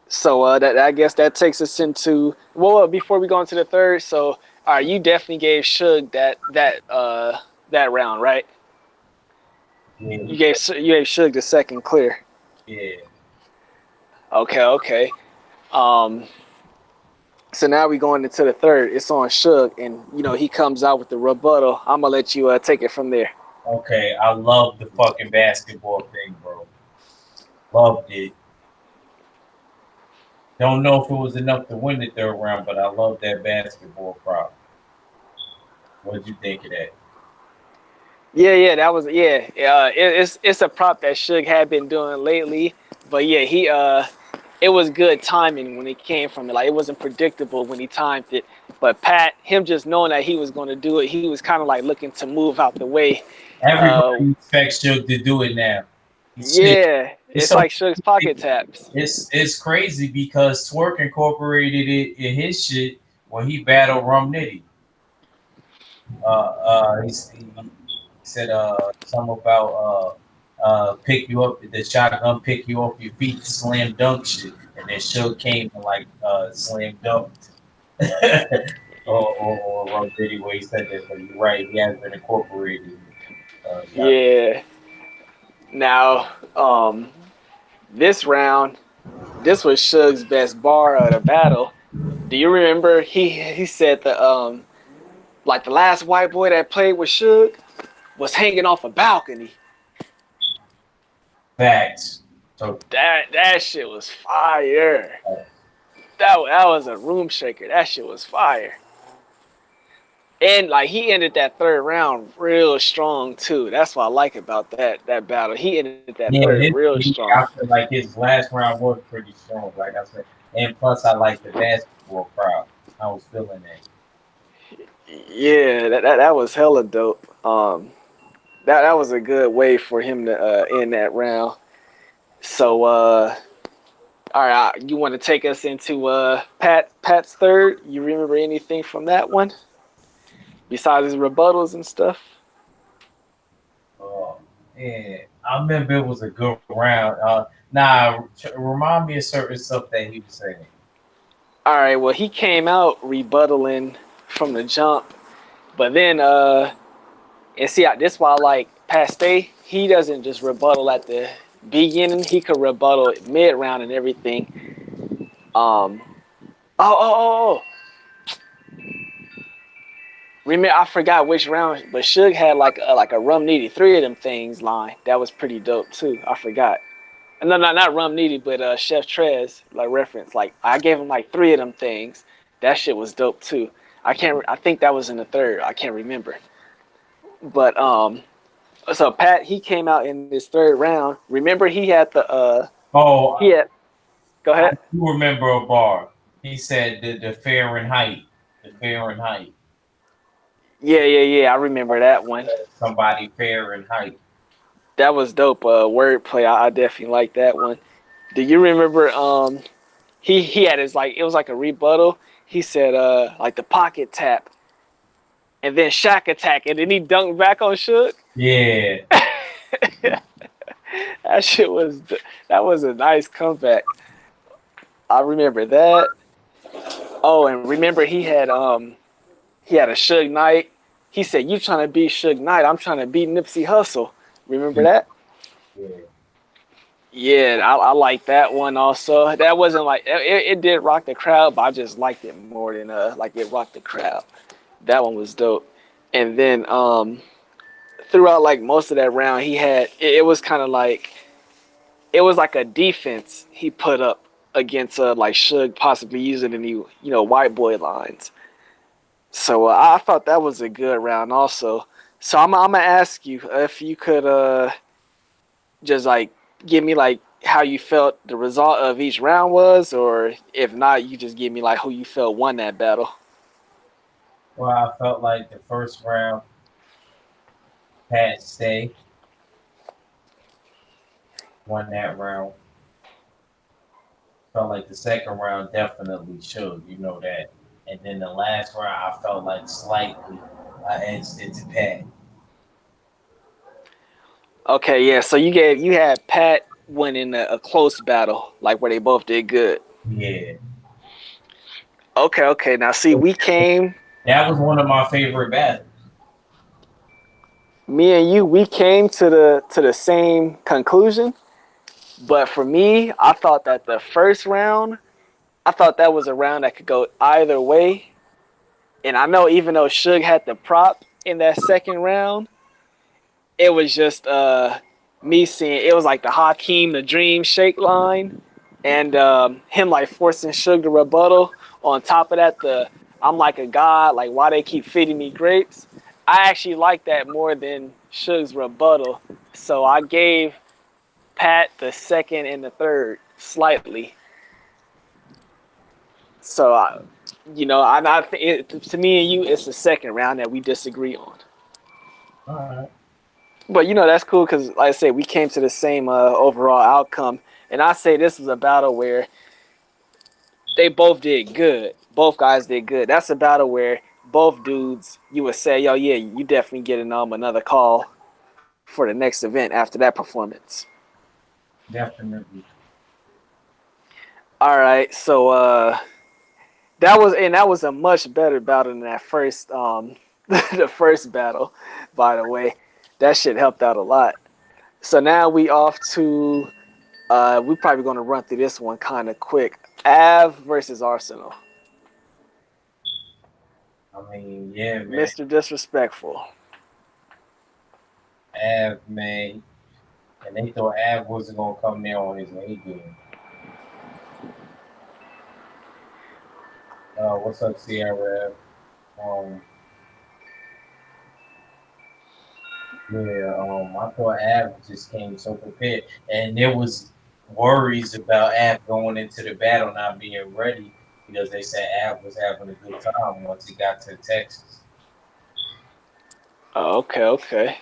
So that I guess that takes us into before we go into the third. So all right, you definitely gave Suge that round, right? Yeah, You gave Suge the second clear. yeah. Okay, okay. Um, so now we going into the third. It's on Suge, and he comes out with the rebuttal. I'm gonna let you take it from there. Okay, I love the fucking basketball thing, bro. Loved it. Don't know if it was enough to win the third round, but I love that basketball prop. What'd you think of that? Yeah, yeah, that was yeah. It's a prop that Suge had been doing lately, but yeah, it was good timing when it came from it. Like it wasn't predictable when he timed it, but Pat, him just knowing that he was going to do it, he was kind of like looking to move out the way. Uh, Everybody expects Suge to do it now. Shit, yeah, it's it's so like Suge's pocket taps. it's crazy because Twerk incorporated it in his shit when he battled Rum Nitty. He said something about pick you up the shotgun, pick you off your feet, slam dunk shit, and then Suge came and like slam dunked. or Rum Nitty where he said that, but you're right, he has been incorporated. Yeah. Yeah. Now, this round, this was Suge's best bar of the battle. Do you remember he said the last white boy that played with Suge was hanging off a balcony. Facts. So That shit was fire. That was a room shaker. That shit was fire. And like he ended that third round real strong too. That's what I like about that battle. He ended that yeah, third real strong. I feel like his last round was pretty strong, like I said. And plus, I like the basketball crowd. I was feeling that. Yeah, that was hella dope. That was a good way for him to end that round. So all right, you want to take us into Pat's third? You remember anything from that one besides his rebuttals and stuff? Uh, yeah, I remember it was a good round. Nah, remind me of certain stuff that he was saying. All right, well he came out rebuttaling from the jump, but then and see, this why I like Paste. He doesn't just rebuttal at the beginning. He could rebuttal mid round and everything. Oh. Remember, I forgot which round, but Suge had like a Rum Nitty, three of them things line. That was pretty dope too. I forgot. No, not Rum Nitty, but Chef Trez like reference. Like I gave him like three of them things. That shit was dope too. I can't. I think that was in the third. I can't remember. But so Pat he came out in this third round. Remember he had the he Oh, had. Go I ahead. do remember a bar. He said the Fahrenheit, the Fahrenheit. Yeah. I remember that one. Somebody Fahrenheit. That was dope. Wordplay. I definitely like that one. Do you remember? He had his like it was like a rebuttal. He said like the pocket tap and then Shack attack and then he dunked back on Shook. Yeah, That shit was that was a nice comeback. I remember that. Oh, and remember he had a Suge Knight. He said, "You trying to beat Suge Knight? I'm trying to beat Nipsey Hussle." Remember that? yeah, Yeah, I like that one also. That wasn't like it did rock the crowd, but I just liked it more than like it rocked the crowd. That one was dope. And then throughout like most of that round, he had it was kind of like it was like a defense he put up against like Suge possibly using any white boy lines. So I thought that was a good round also. So I'm gonna ask you if you could just like give me like how you felt the result of each round was, or if not, you just give me like who you felt won that battle. well, I felt like the first round, Pat Stay won that round. Felt like the second round definitely should, you know that. And then the last round, I felt like slightly I edged it to Pat. Okay, yeah. So you had Pat winning a close battle, like where they both did good. Yeah, Okay. Now see, we came, that was one of my favorite battles. me and you, we came to the same conclusion. But for me, I thought that the first round, I thought that was a round that could go either way. And I know even though Suge had the prop in that second round, it was just me seeing it was like the Hakeem the Dream Shake line, and him like forcing Suge to rebuttal. On top of that, the I'm like a god, like why they keep feeding me grapes. I actually like that more than Suge's rebuttal. So I gave Pat the second and the third slightly. So I think to me and you, it's the second round that we disagree on. All right. But that's cool because, like I said, we came to the same overall outcome. And I say this was a battle where they both did good. Both guys did good. That's a battle where both dudes, you would say, yo, yeah, you definitely getting another call for the next event after that performance. Definitely. All right, so that was a much better battle than that first the first battle. By the way, that shit helped out a lot. So now we off to we're probably going to run through this one kind of quick. Av versus Arsenal. I mean, yeah, man. Mr. Disrespectful. Man. and they thought Av wasn't gonna come there on his A game. What's up, Sierra? Um, yeah, I thought Av just came so prepared, and there was worries about Av going into the battle not being ready because they said Av was having a good time once he got to Texas. Oh, okay, okay.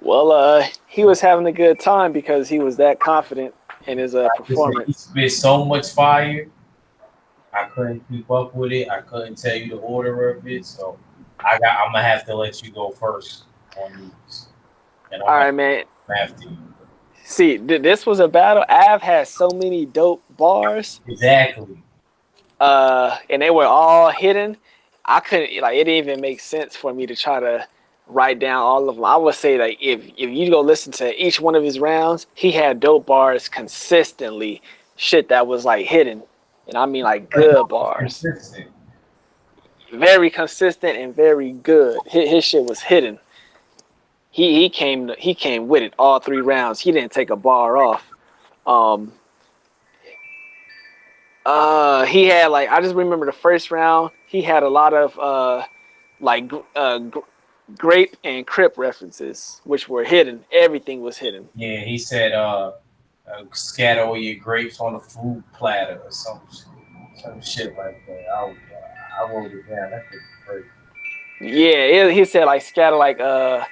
Well, he was having a good time because he was that confident in his Listen, he performance. spit so much fire, I couldn't keep up with it. I couldn't tell you the order of it, so I'm gonna have to let you go first on these, and I'm All gonna right, man. come after you. See, this was a battle. Av had so many dope bars, Exactly. and they were all hidden. I couldn't like it didn't even make sense for me to try to write down all of them. I would say like if you go listen to each one of his rounds, he had dope bars consistently, shit that was like hidden, and I mean like But good no, it's bars, consistent. very consistent and very good. His shit was hidden. He came with it all 3 rounds. He didn't take a bar off. Um, he had like I just remember the first round. He had a lot of like grape and crip references, which were hidden. Everything was hidden. Yeah, he said, scatter all your grapes on a fruit platter or some shit like that. I wrote it down. That was crazy. Yeah, he said like scatter like your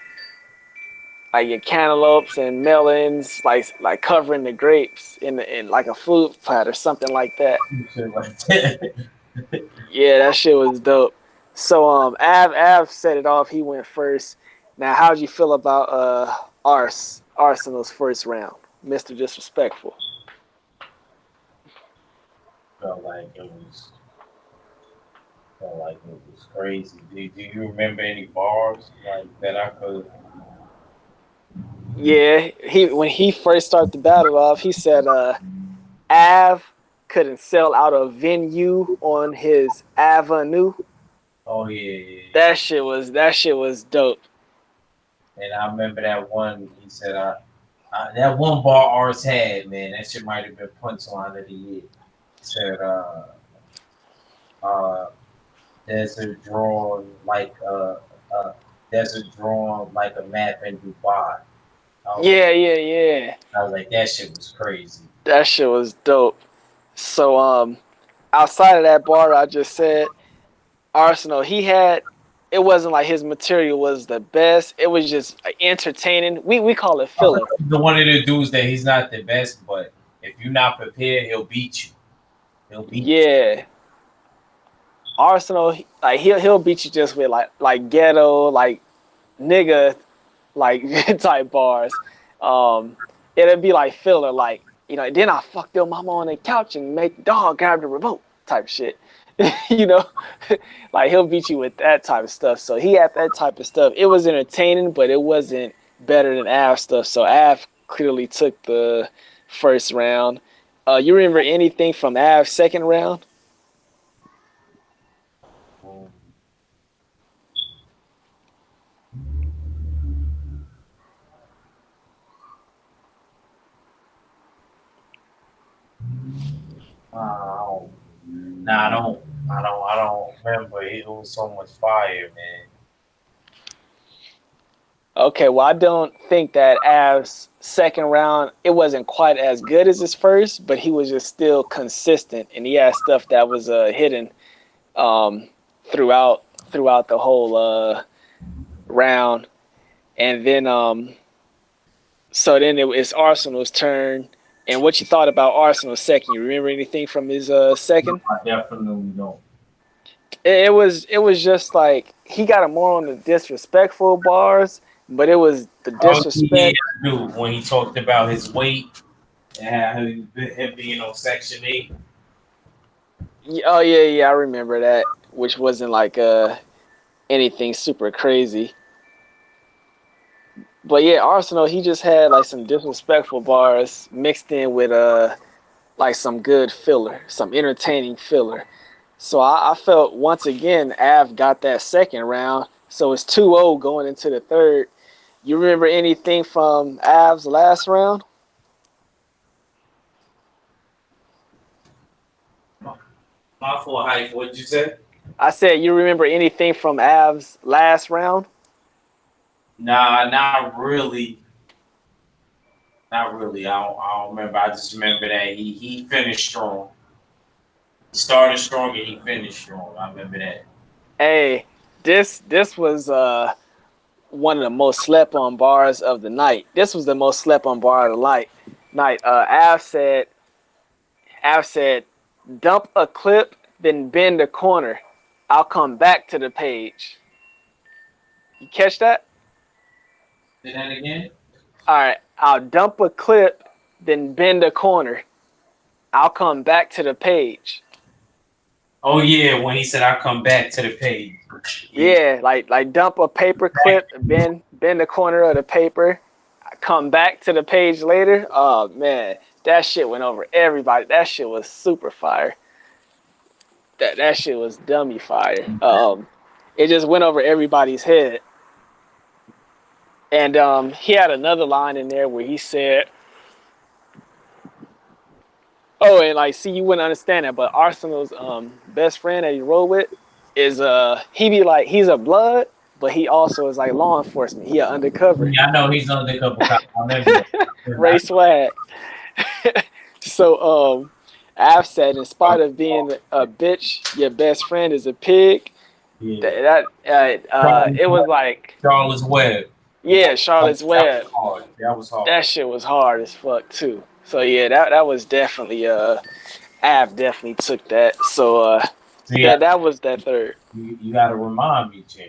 cantaloupes and melons, like covering the grapes in like a fruit platter, something like that. Some shit like that. Yeah, that shit was dope. So Av set it off. He went first. Now, how'd you feel about Arsenal's first round, Mr. Disrespectful? felt like it was felt like it was crazy. Do you remember any bars like that I could? Yeah, he when he first started the battle off, he said Av couldn't sell out a venue on his avenue. Oh yeah, yeah, yeah. That shit was dope. And I remember that one. He said, that one bar ours had, man. That shit might have been punchline of the year. He said, uh, desert drawn like uh, desert drawn like a map in Dubai. I was like, Yeah, yeah, yeah. that shit was crazy. That shit was dope. So outside of that bar I just said, Arsenal, it wasn't like his material was the best. It was just entertaining. We call it filler. The one of the dudes that he's not the best, but if you're not prepared, he'll beat you. He'll beat you. Yeah. Arsenal, like he'll beat you just with like ghetto, like nigga, like type bars. Um it'll be like filler, like, then I fucked your mama on the couch and make the dog grab the remote type shit. you know, like he'll beat you with that type of stuff. So he had that type of stuff. It was entertaining, but it wasn't better than Av stuff. So Av clearly took the first round. You remember anything from Av's second round? Um, I don't, nah, I don't remember. It was so much fire, man. Okay, well, I don't think that Av's second round, it wasn't quite as good as his first, but he was just still consistent, and he had stuff that was hidden um, throughout the whole round. And then so then it's Arsenal's turn. And what you thought about Arsenal's second? You remember anything from his second? I definitely don't. It was just like he got him more on the disrespectful bars, but it was the Oh yeah, disrespect. dude. When he talked about his weight and how him being on Section 8. Oh yeah, yeah, I remember that, which wasn't like anything super crazy. But yeah, Arsenal, he just had like some disrespectful bars mixed in with like some good filler, some entertaining filler. So I felt once again Av got that second round. So it's 2-0 going into the third. You remember anything from Av's last round? My full height. What did you say? I said you remember anything from Av's last round? Nah, not really. Not really. I don't remember. I just remember that he finished strong. He started strong and he finished strong. I remember that. Hey, this was one of the most slept on bars of the night. This was the most slept on bar of the night. Av said, dump a clip, then bend the corner. I'll come back to the page. You catch that? Say that again. All right. I'll dump a clip, then bend the corner. I'll come back to the page. Oh yeah, when he said I come back to the page. Yeah. Yeah, like dump a paper clip, bend the corner of the paper, come back to the page later. Oh man, that shit went over everybody. That shit was super fire. That shit was dummy fire. It just went over everybody's head. And he had another line in there where he said, "Oh, and like, see, you wouldn't understand that, but Arsenal's best friend that he rode with is he be like he's a blood, but he also is like law enforcement. He an undercover." Yeah, I know he's undercover cop. I remember Ray that. Swag. So Av said, in spite of being a bitch, your best friend is a pig. Yeah. It was like, Charles Webb. yeah, That Charlotte's was Web. hard. That was hard. That shit was hard as fuck too. So yeah, that was definitely Av definitely took that. So So yeah, that was that third. you got to remind me, Jim.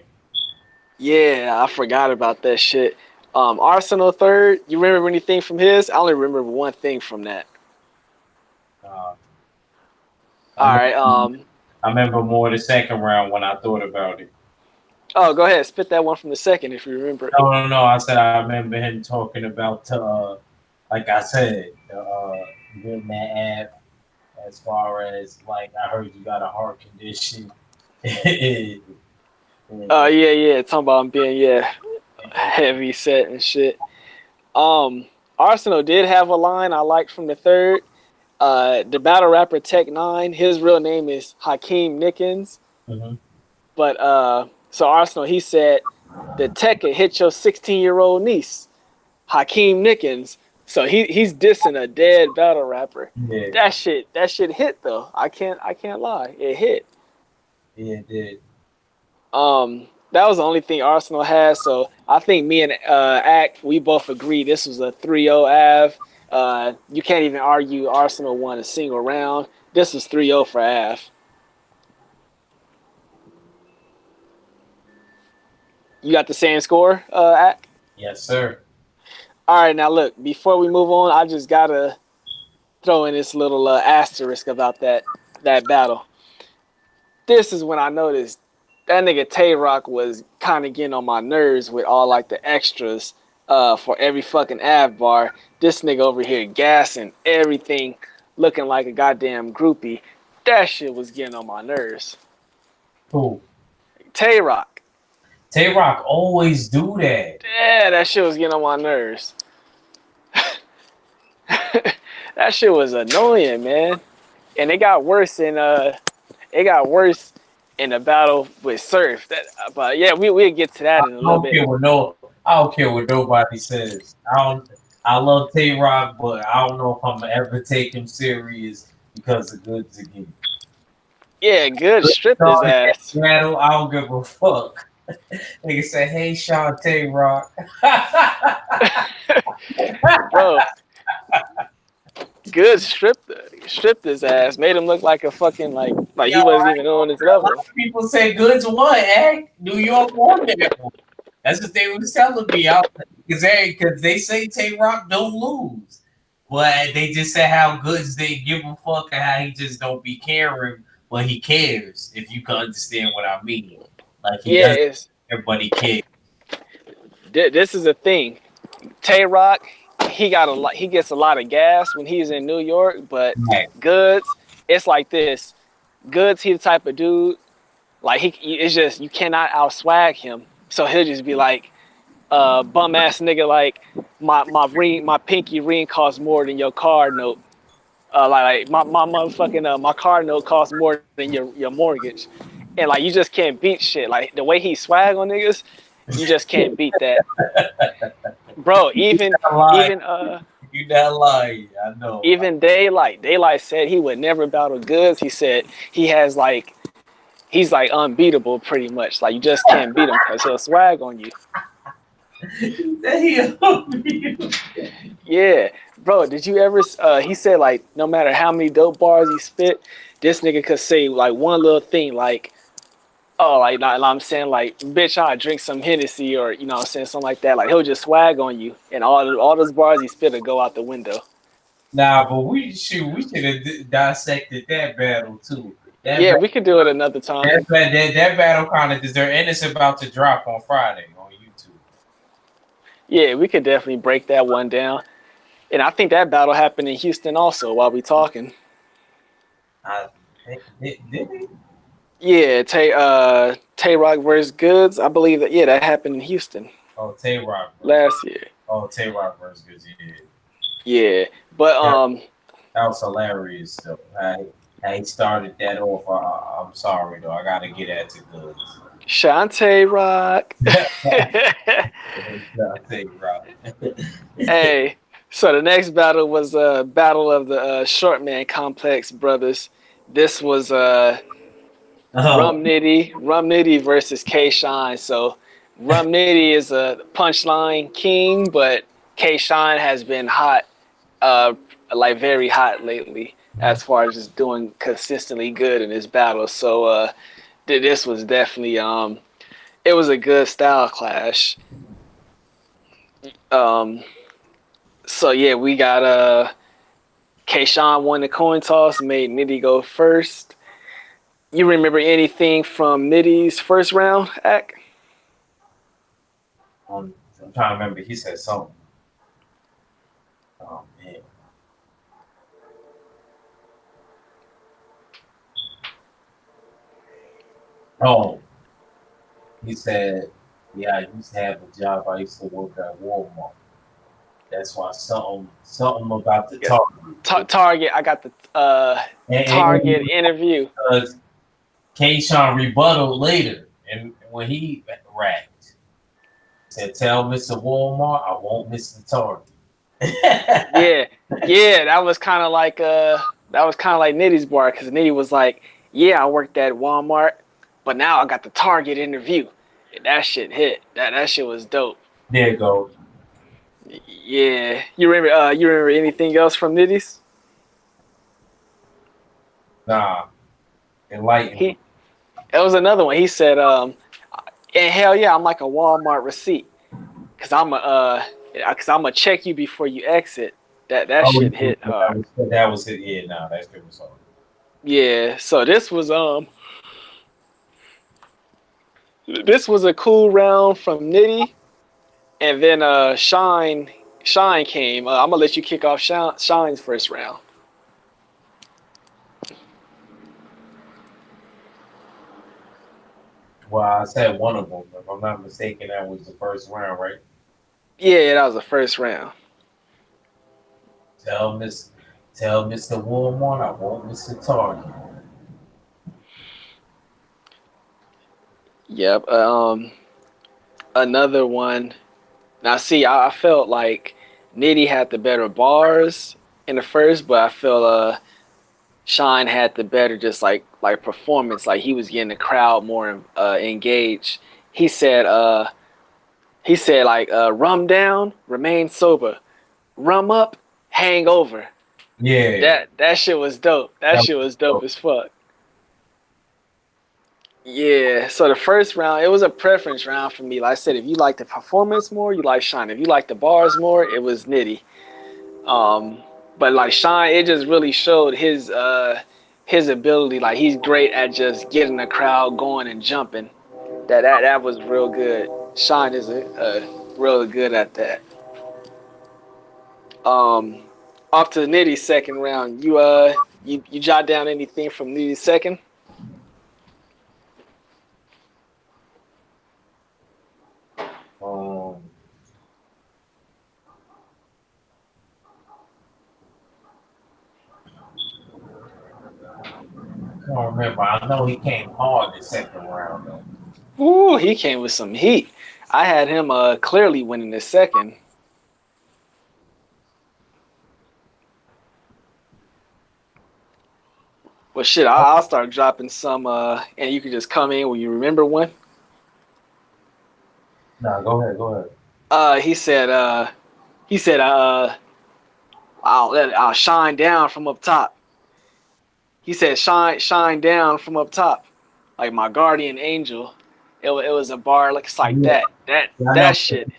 Yeah, I forgot about that shit. Arsenal third. You remember anything from his? I only remember one thing from that. Uh, I All right. remember, I remember more the second round when I thought about it. Oh, go ahead. Spit that one from the second if you remember. No. I said I remember him talking about, like I said, getting that app as far as like I heard you got a heart condition. and, Yeah. Talking about him being heavy set and shit. Arsenal did have a line I liked from the third. The battle rapper Tech Nine. His real name is Hakeem Nickens. mm-hmm. But so Arsenal, he said the Tech could hit your 16-year-old niece, Hakeem Nickens. So he's dissing a dead battle rapper. Yeah, That shit hit though. I can't lie. It hit. yeah, it did. That was the only thing Arsenal had. So I think me and Act, we both agree this was a 3-0 Av. You can't even argue Arsenal won a single round. This was 3-0 for Av. You got the same score, Act? Yes, sir. All right, now look, before we move on, I just gotta throw in this little asterisk about that battle. This is when I noticed that nigga Tay Rock was kind of getting on my nerves with all like the extras for every fucking Av bar. This nigga over here gassing everything, looking like a goddamn groupie. That shit was getting on my nerves. Cool. Tay Rock. Tay Rock always do that. Yeah, that shit was getting on my nerves. That shit was annoying, man. And it got worse in the battle with Surf. But yeah, we'll get to that in a little bit. I don't care what nobody says. I love Tay Rock, but I don't know if I'm gonna ever take him serious because of Goods again. Yeah, good stripped his ass. Battle, I don't give a fuck. Nigga say, "Hey, Sean Tay Rock." Bro. Good stripped his ass, made him look like a fucking like he wasn't even on his level. People say Goods won, New York won that one. That's what they was telling me. Because they say Tay Rock don't lose, but they just say how Goods they give a fuck and how he just don't be caring, but he cares. If you can understand what I mean, like he does, everybody cares. This is a thing. Tay Rock, he gets a lot of gas when he's in New York, but Goods, it's like this. Goods, he the type of dude, like it's just you cannot outswag him. So he'll just be like, bum ass nigga, like my pinky ring costs more than your car note. Like my motherfucking my car note costs more than your mortgage, and like you just can't beat shit. Like the way he swag on niggas, you just can't beat that, bro. Even Not lying. even You not lying. I know. even Daylight said he would never battle Goods. He said he's like unbeatable pretty much. Like you just can't beat him because he'll swag on you. Damn. Yeah, bro. Did you ever? He said like no matter how many dope bars he spit, this nigga could say like one little thing like, oh, like I'm saying like, bitch, I drink some Hennessy or you know what I'm saying something like that. Like he'll just swag on you, and all those bars he spit will go out the window. Nah, but we should have dissected that battle too. That Yeah, ba- we could do it another time. that battle kind of deserved, and it's about to drop on Friday on YouTube. Yeah, we could definitely break that one down. And I think that battle happened in Houston also while we talking. I did it? Yeah, Tay Rock versus Goods. I believe that that happened in Houston Oh, Tay Rock versus. last year. Oh, Tay Rock versus Good. Yeah. Yeah, but That was hilarious though. How he started that off. I'm sorry though. I gotta get at to goods. Shantae Rock. Tay Rock. Hey, so the next battle was a battle of the short man complex brothers. This was Oh, Rum Nitty versus K Shine. So Rum Nitty is a punchline king, but K Shine has been hot, uh, like very hot lately, as far as just doing consistently good in his battles. So this was definitely it was a good style clash. Um, so yeah, we got Kayshawn won the coin toss, made Nitty go first. You remember anything from Nitty's first round act? I'm trying to remember. He said something. Oh man. Oh, he said, "Yeah, I used to have a job. I used to work at Walmart. That's why something about the Yes. target." Target. I got the Target And interview. Kayshawn rebutted later, and when he rapped, said, "Tell Mr. Walmart I won't miss the target." Yeah, yeah. That was kind of like Nitty's bar because Nitty was like, "Yeah, I worked at Walmart, but now I got the Target interview." And that shit hit. That shit was dope. There you go. Yeah, you remember anything else from Nitty's? Nah, enlighten me. He It was another one. He said, and hell yeah, I'm like a Walmart receipt because I'm gonna check you before you exit. That Oh, shit hit hard. that was it. Yeah, nah, that's good. Was all. Yeah. So this was a cool round from Nitty, and then Shine came. I'm gonna let you kick off Shine's first round. Well, I said one of them. If I'm not mistaken, that was the first round, right? Yeah, that was the first round. Tell Miss, tell Mr. Walmart I won't miss the target. Yep. Another one. Now, see, I felt like Nitty had the better bars in the first, but I felt Shine had the better just like performance. Like he was getting the crowd more engaged. He said like rum down, remain sober, rum up, hang over. Yeah, That shit was dope. That that shit was dope was, as fuck. Yeah. So the first round, it was a preference round for me. Like I said, if you like the performance more, you like Shine. If you like the bars more, it was Nitty. Um, but like Shine, it just really showed his ability. Like he's great at just getting the crowd going and jumping. That was real good. Shine is really good at that. Um, Off to Nitty's second round. You jot down anything from Nitty's second? um, don't remember. I know he came hard the second round though. Ooh, he came with some heat. I had him clearly winning the second. Well, shit, I'll start dropping some, and you can just come in when you remember one. No, go ahead, go ahead. He said, I'll shine down from up top. He said, shine down from up top, like my guardian angel. It was a bar like Yeah, that. That I know. that shit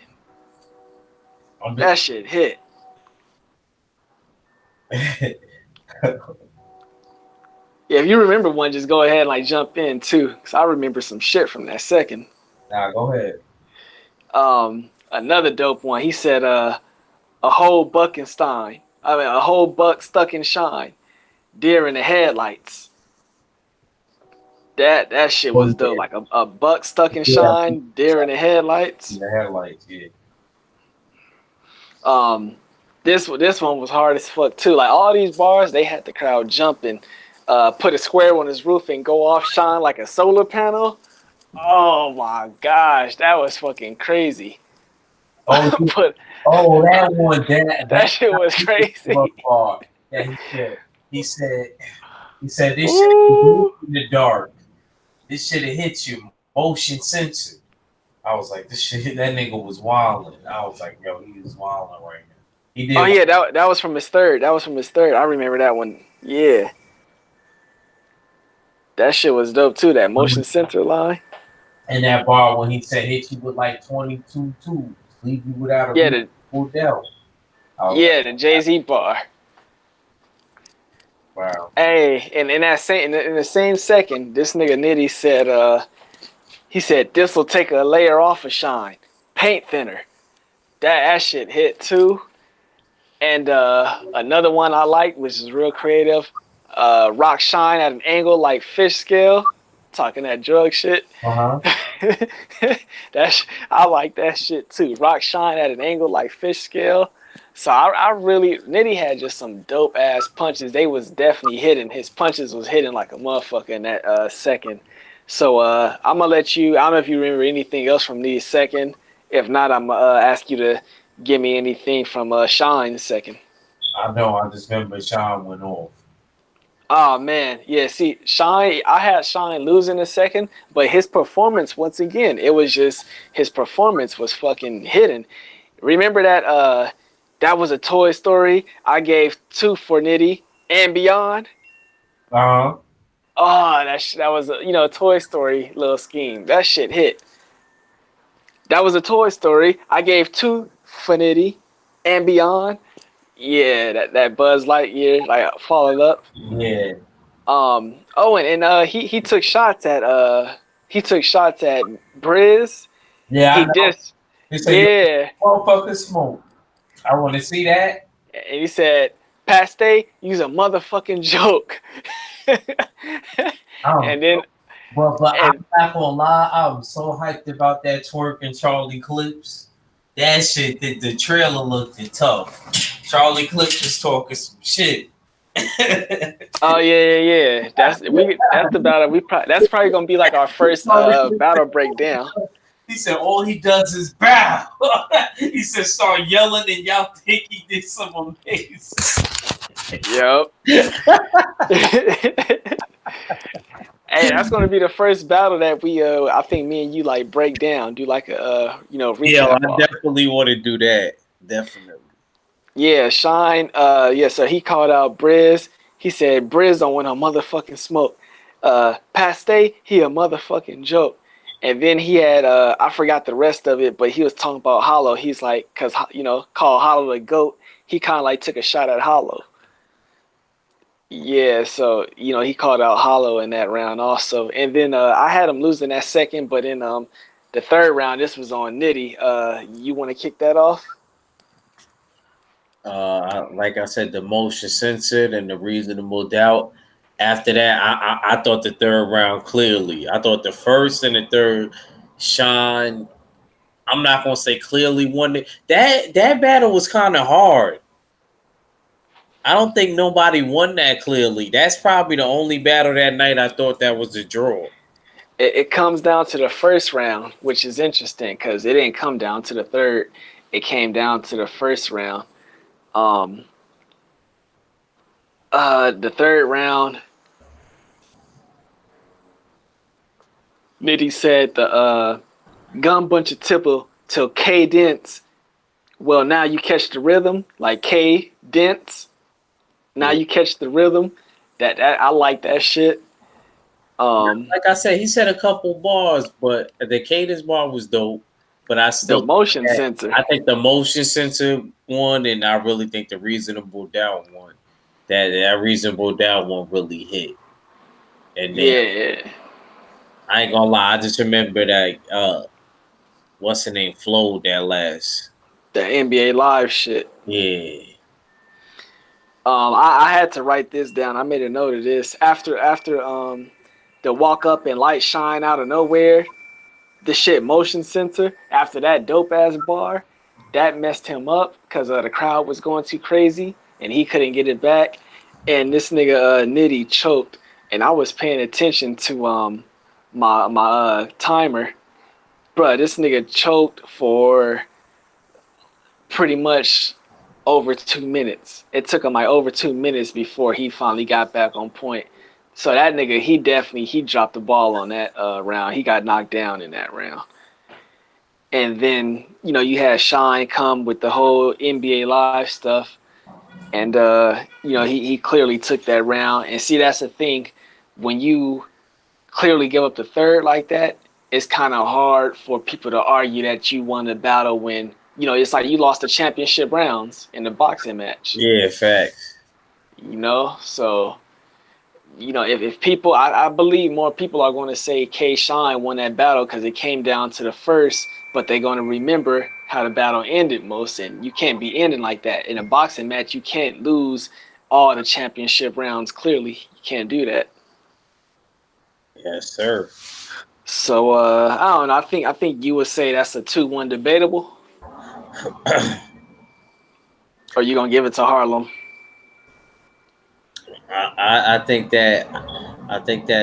I'm that shit hit. just, Yeah, if you remember one, just go ahead and like jump in too, cause I remember some shit from that second. nah, go ahead. Another dope one. He said, a whole Buckenstein. I mean, a whole buck stuck in shine. Deer in the headlights. That shit Oh was dope. yeah, Like a buck stuck in yeah. shine, deer in the headlights. The headlights, yeah. Um, this one was hard as fuck too. Like all these bars, they had the crowd jumping. Put a square on his roof and go off shine like a solar panel. Oh my gosh, that was fucking crazy. Oh, yeah. But Oh, that one, that that shit was crazy. part that he said, he said this shit in Ooh. the dark. This shit have hit you, motion sensor. I was like, this shit, that nigga was wilding. I was like, yo, he is wilding right now. He Oh did, yeah, that was from his third. That was from his third. I remember that one. Yeah, that shit was dope too. That motion sensor line. in that bar when he said hit you with like 22 twos, leave you without a Yeah, the reasonable doubt. I was like, yeah the Jay Z bar. wow. Hey, and in that same in the same second, this nigga Nitty said, he said this will take a layer off of shine, paint thinner. That shit hit too. And another one I liked, which is real creative, rock shine at an angle like fish scale. Talking that drug shit. Uh-huh. I like that shit too. Rock shine at an angle like fish scale. So I really Nitty had just some dope ass punches. They was definitely hitting. His punches was hitting like a motherfucker in that second. So I'm gonna let you. I don't know if you remember anything else from Nitty's second. If not, I'm gonna ask you to give me anything from Shine's second. I know, I just remember Sean went off. Oh man, yeah. See, Shine, I had Shine losing a second, but his performance once again, it was just his performance was fucking hidden. Remember that that was a Toy Story. I gave two for Nitty and Beyond. Uh-huh. Oh, that was a Toy Story little scheme. That shit hit. That was a Toy Story. I gave two for Nitty and Beyond. Yeah, that Buzz Lightyear like followed up. Yeah. Oh, and he took shots at Briz. Yeah, I He know. dissed, He said, yo, yeah, motherfucker smoke. I want to see that. and he said, "Paste, use a motherfucking joke." Um, And then but I'm and not gonna lie, I'm so hyped about that twerk and Charlie Clips. That shit, the trailer looked tough. Charlie Clips was talking some shit. oh yeah. That's the battle. That's probably gonna be like our first battle breakdown. He said all he does is bow. He said start yelling and y'all think he did some amazing. Yep. Hey, that's gonna be the first battle that we I think me and you like break down, do like a Yeah, recap I off. definitely want to do that. Definitely. Yeah, Shine. Yeah. So he called out Briz. He said Briz don't want a motherfucking smoke. Paste, he a motherfucking joke. And then he had I forgot the rest of it, but he was talking about Hollow. He's like, cause called Hollow the goat. He kind of like took a shot at Hollow. Yeah, so he called out Hollow in that round also, and then I had him losing that second, but in the third round, this was on Nitty. You want to kick that off? Like I said, the motion censored and the reasonable doubt. After that, I thought the third round clearly. I thought the first and the third, Sean. I'm not gonna say clearly won it. That battle was kind of hard. I don't think nobody won that clearly. That's probably the only battle that night I thought that was a draw. It comes down to the first round, which is interesting because it didn't come down to the third. It came down to the first round. Um, the third round, Nitty said the gun bunch of tipple till K dents. Well, now you catch the rhythm, like K dents. Now Yeah. you catch the rhythm. That I like that shit. Um, Like I said, he said a couple bars, but the cadence bar was dope. But I the still think motion that sensor. I think the motion sensor one, and I really think the reasonable doubt one. That reasonable doubt one really hit. And then Yeah, I ain't gonna lie, I just remember that what's the name flowed that last. the NBA Live shit. Yeah. I had to write this down. I made a note of this after the walk up and light shine out of nowhere. The shit motion sensor after that dope ass bar, that messed him up because the crowd was going too crazy and he couldn't get it back. And this nigga Nitty choked, and I was paying attention to my timer. Bruh, this nigga choked for pretty much over 2 minutes. It took him like over 2 minutes before he finally got back on point. So that nigga, he dropped the ball on that round. He got knocked down in that round. And then you had Shine come with the whole NBA Live stuff, and he clearly took that round. And see, that's the thing, when you clearly give up the third like that, it's kind of hard for people to argue that you won the battle when it's like you lost the championship rounds in the boxing match. Yeah, facts. So if people, I believe more people are going to say K Shine won that battle because it came down to the first, but they're going to remember how the battle ended most, and you can't be ending like that in a boxing match. You can't lose all the championship rounds. Clearly, you can't do that. Yes, sir. So I don't know. I think you would say that's a 2-1 debatable, or you gonna give it to Harlem? I think that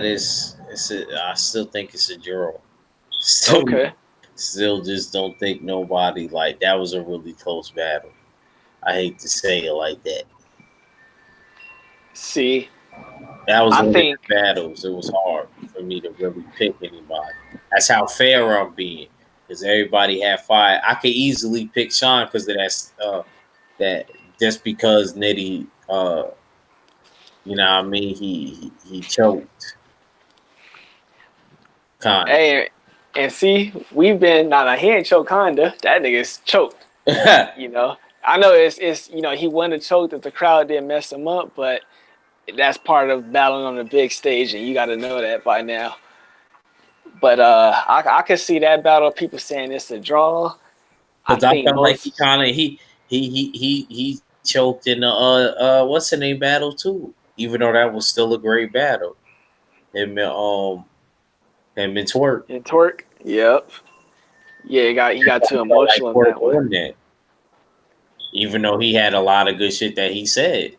is I still think it's a draw. Still Okay. still just don't think nobody like that was a really close battle. I hate to say it like that. See, That was I one of the think battles. It was hard for me to really pick anybody. That's how fair I'm being. Because everybody had fire. I could easily pick Sean because of that just because Nitty what I mean he choked kind hey, and see, we've been not a hand choke kinda. That nigga's choked. of. You know, I know it's he wouldn't have choked if the crowd didn't mess him up, but that's part of battling on the big stage, and you got to know that by now. But I could see that battle. People saying it's a draw. I Because I think felt like he most kind of he choked in the what's the name battle too. Even though that was still a great battle. Him and Twerk. in Twerk. Yep. Yeah, he got too Felt like emotional in Twerk that one. on that. Even though he had a lot of good shit that he said.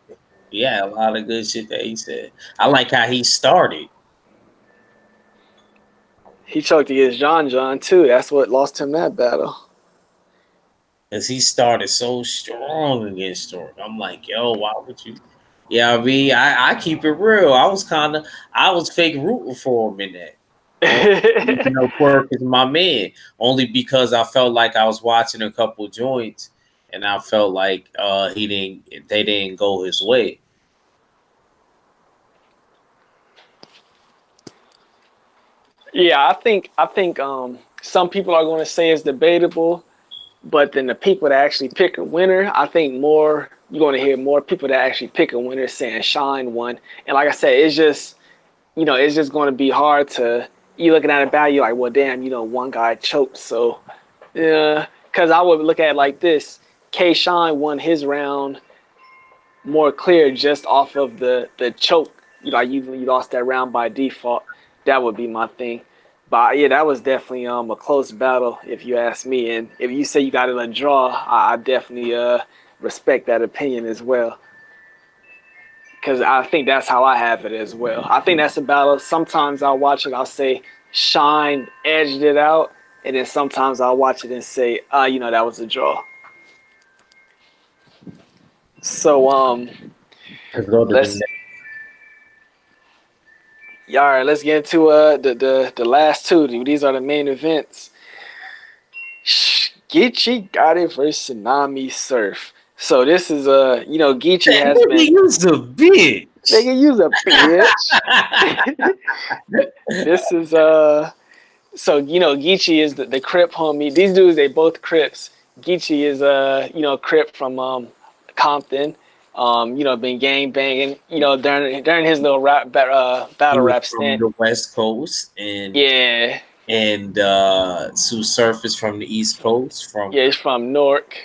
Yeah, a lot of good shit that he said. I like how he started. He choked against John too. That's what lost him that battle. Because he started so strong against Twerk. I'm like, yo, why would you? Yeah, I mean, I keep it real. I was fake rooting for him in that. Even though Quirk is my man, only because I felt like I was watching a couple joints and I felt like they didn't go his way. Yeah, I think some people are going to say it's debatable, but then the people that actually pick a winner, I think more you're going to hear more people that actually pick a winner saying Shine won. And like I said, it's just going to be hard to you looking at a battle, you're like, well, damn, one guy choked, so yeah. Because I would look at it like this: K Shine won his round more clear just off of the choke. You lost that round by default. That would be my thing. But yeah, that was definitely a close battle if you ask me. And if you say you got it a draw, I definitely respect that opinion as well. because I think that's how I have it as well. I think that's a battle. Sometimes I'll watch it, I'll say Shine edged it out, and then sometimes I'll watch it and say, that was a draw. So Let's go to the let's next. all right, let's get into the last two. These are the main events. Geechee Gotti versus Tsunami Surf. So this is Geechee That has nigga been use a bitch. nigga use a bitch. This is so Geechee is the Crip homie. These dudes they both Crips. Geechee is Crip from Compton. Been gang banging. During his little He battle was rap from stint. the West Coast, and Yeah, Sue Surf is from the East Coast. From yeah, he's from Newark.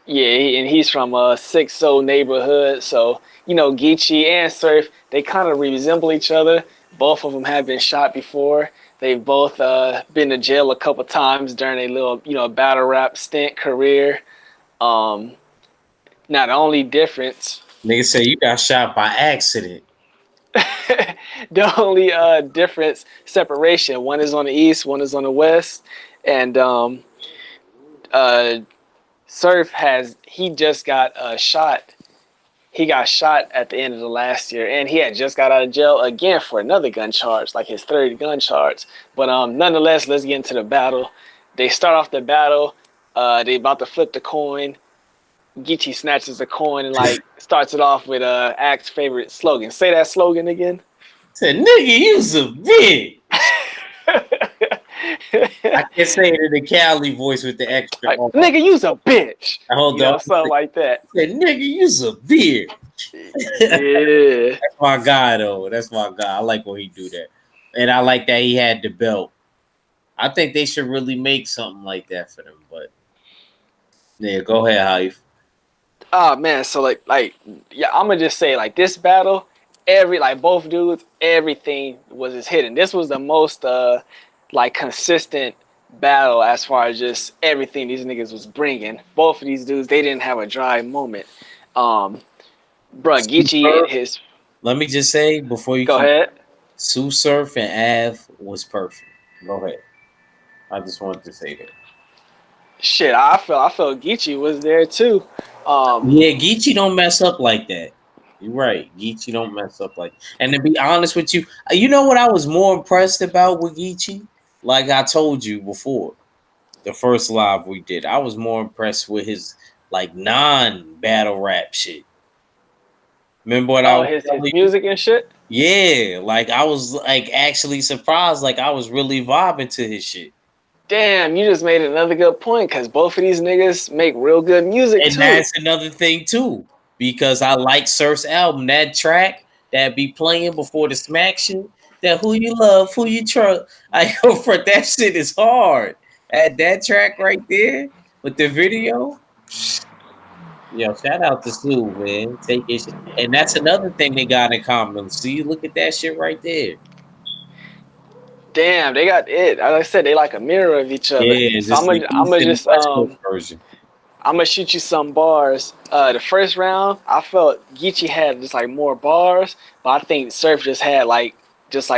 Yeah, and he's from 6 neighborhood. So, Geechee and Surf, they kind of resemble each other. Both of them have been shot before. They've both been to jail a couple times during a little, battle rap stint career. Um, Now, the only difference, nigga say you got shot by accident. the only difference, separation, one is on the east, one is on the west. And uh, Surf he just got shot. He got shot at the end of the last year, and he had just got out of jail again for another gun charge, like his third gun charge. But nonetheless, let's get into the battle. They start off the battle. They about to flip the coin. Geechee snatches the coin and starts it off with Act's favorite slogan. Say that slogan again. Said nigga use a bitch. I can't say it in the Cali voice with the extra Like, R. nigga, you's a bitch. Hold on. Something like that. Said nigga use a beer. Yeah. That's my guy though. That's my guy. I like when he do that, and I like that he had the belt. I think they should really make something like that for them. But yeah, go ahead, Hype. Oh man, so yeah, I'm gonna just say this battle, both dudes, everything was just hitting. This was the most consistent battle as far as just everything these niggas was bringing. Both of these dudes, they didn't have a dry moment. Um, Bruh, Geechee and his. Let me just say before you Go keep ahead. Sue Surf and Av was perfect. Go ahead. I just wanted to say that. Shit, I felt Geechee was there too. Um, Yeah, Geechee don't mess up like that. You're right. Geechee don't mess up like. And to be honest with you, you know what I was more impressed about with Geechee? Like I told you before, the first live we did, I was more impressed with his like non-battle rap shit. Remember what I oh, was his telling you? music and shit. Yeah, like I was like actually surprised. Like I was really vibing to his shit. Damn, you just made another good point because both of these niggas make real good music And too. that's another thing too, because I like Surf's album. That track that be playing before the smack shit, that who you love, who you trust. I go for that shit is hard. At that track right there with the video, yo, shout out to Sue, man. Take it, and that's another thing they got in common. See, look at that shit right there. Damn, they got it. Like I said, they like a mirror of each other. Yeah, So just the I'm East gonna and the just West Coast version. I'm gonna shoot you some bars. The first round, I felt Geechee had just more bars, but I think Surf just had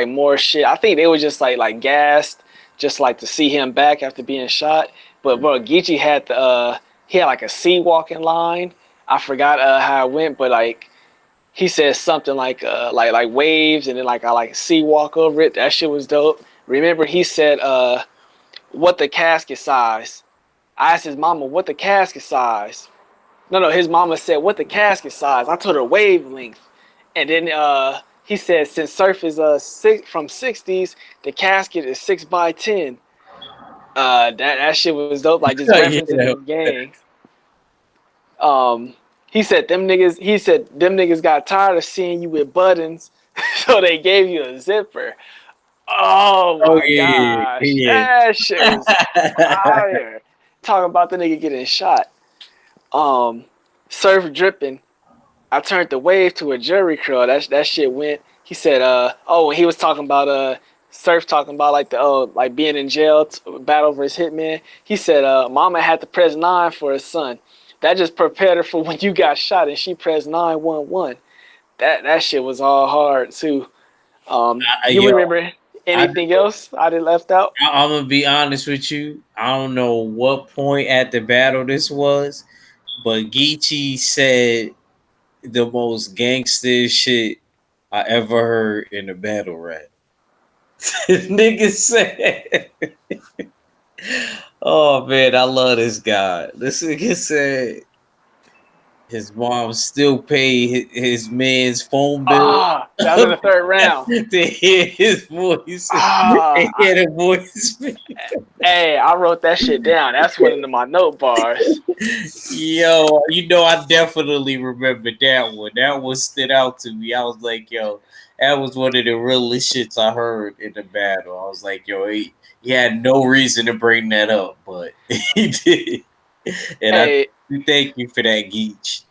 more shit. I think they were just gassed, just to see him back after being shot. But bro, Geechee had he had a sea walking line. I forgot how it went, but he said something like waves, and then I sea walk over it. That shit was dope. Remember he said what the casket size. I asked his mama what the casket size. No, his mama said what the casket size. I told her wavelength, and then he said since Surf is from '60s, the casket is 6x10. That shit was dope. Like just referencing Yeah, his gangs. Um, he said them niggas. He said them niggas got tired of seeing you with buttons, so they gave you a zipper. Oh oh my yeah, gosh, yeah. that shit was fire. Talking about the nigga getting shot. Um, Surf dripping. I turned the wave to a jury curl. That shit went. He said, when he was talking about Surf talking about like being in jail, battle over his hitman. He said, Mama had to press 9 for his son. that just prepared her for when you got shot and she pressed 911. That shit was all hard too. You Yo, remember I, anything else I did left out? I'm gonna be honest with you. I don't know what point at the battle this was, but Geechee said the most gangster shit I ever heard in a battle rap. This nigga said, "Oh man, I love this guy." This nigga said his mom still pay his man's phone bill Ah, that was in the third round. to hear his voice and Ah, hear the voice. hey, I wrote that shit down. That's one of my note bars. Yo, you know, I definitely remember that one. That one stood out to me. I was like, yo, that was one of the realest shits I heard in the battle. I was like, yo, he had no reason to bring that up, but he did. And I Hey, thank you for that, Geach.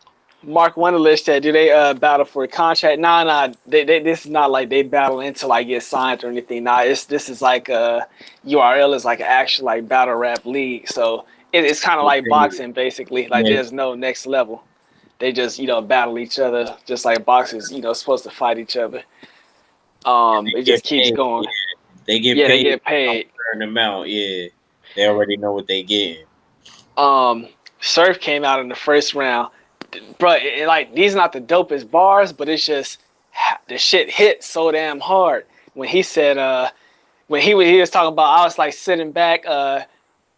Mark Wunderlich said, "Do they battle for a contract?" Nah. This is not like they battle into like get signed or anything. Nah, this is like URL is like an actual like battle rap league. So it's kind of like boxing basically. Like Yeah, there's no next level. They just battle each other just like boxers supposed to fight each other. they It get just keeps paid. going. Yeah, they get Yeah, they paid get a paid. certain amount. Yeah, they already know what they getting. Surf came out in the first round, bro. Like these are not the dopest bars, but it's just the shit hit so damn hard when he said when he was talking about I was like sitting back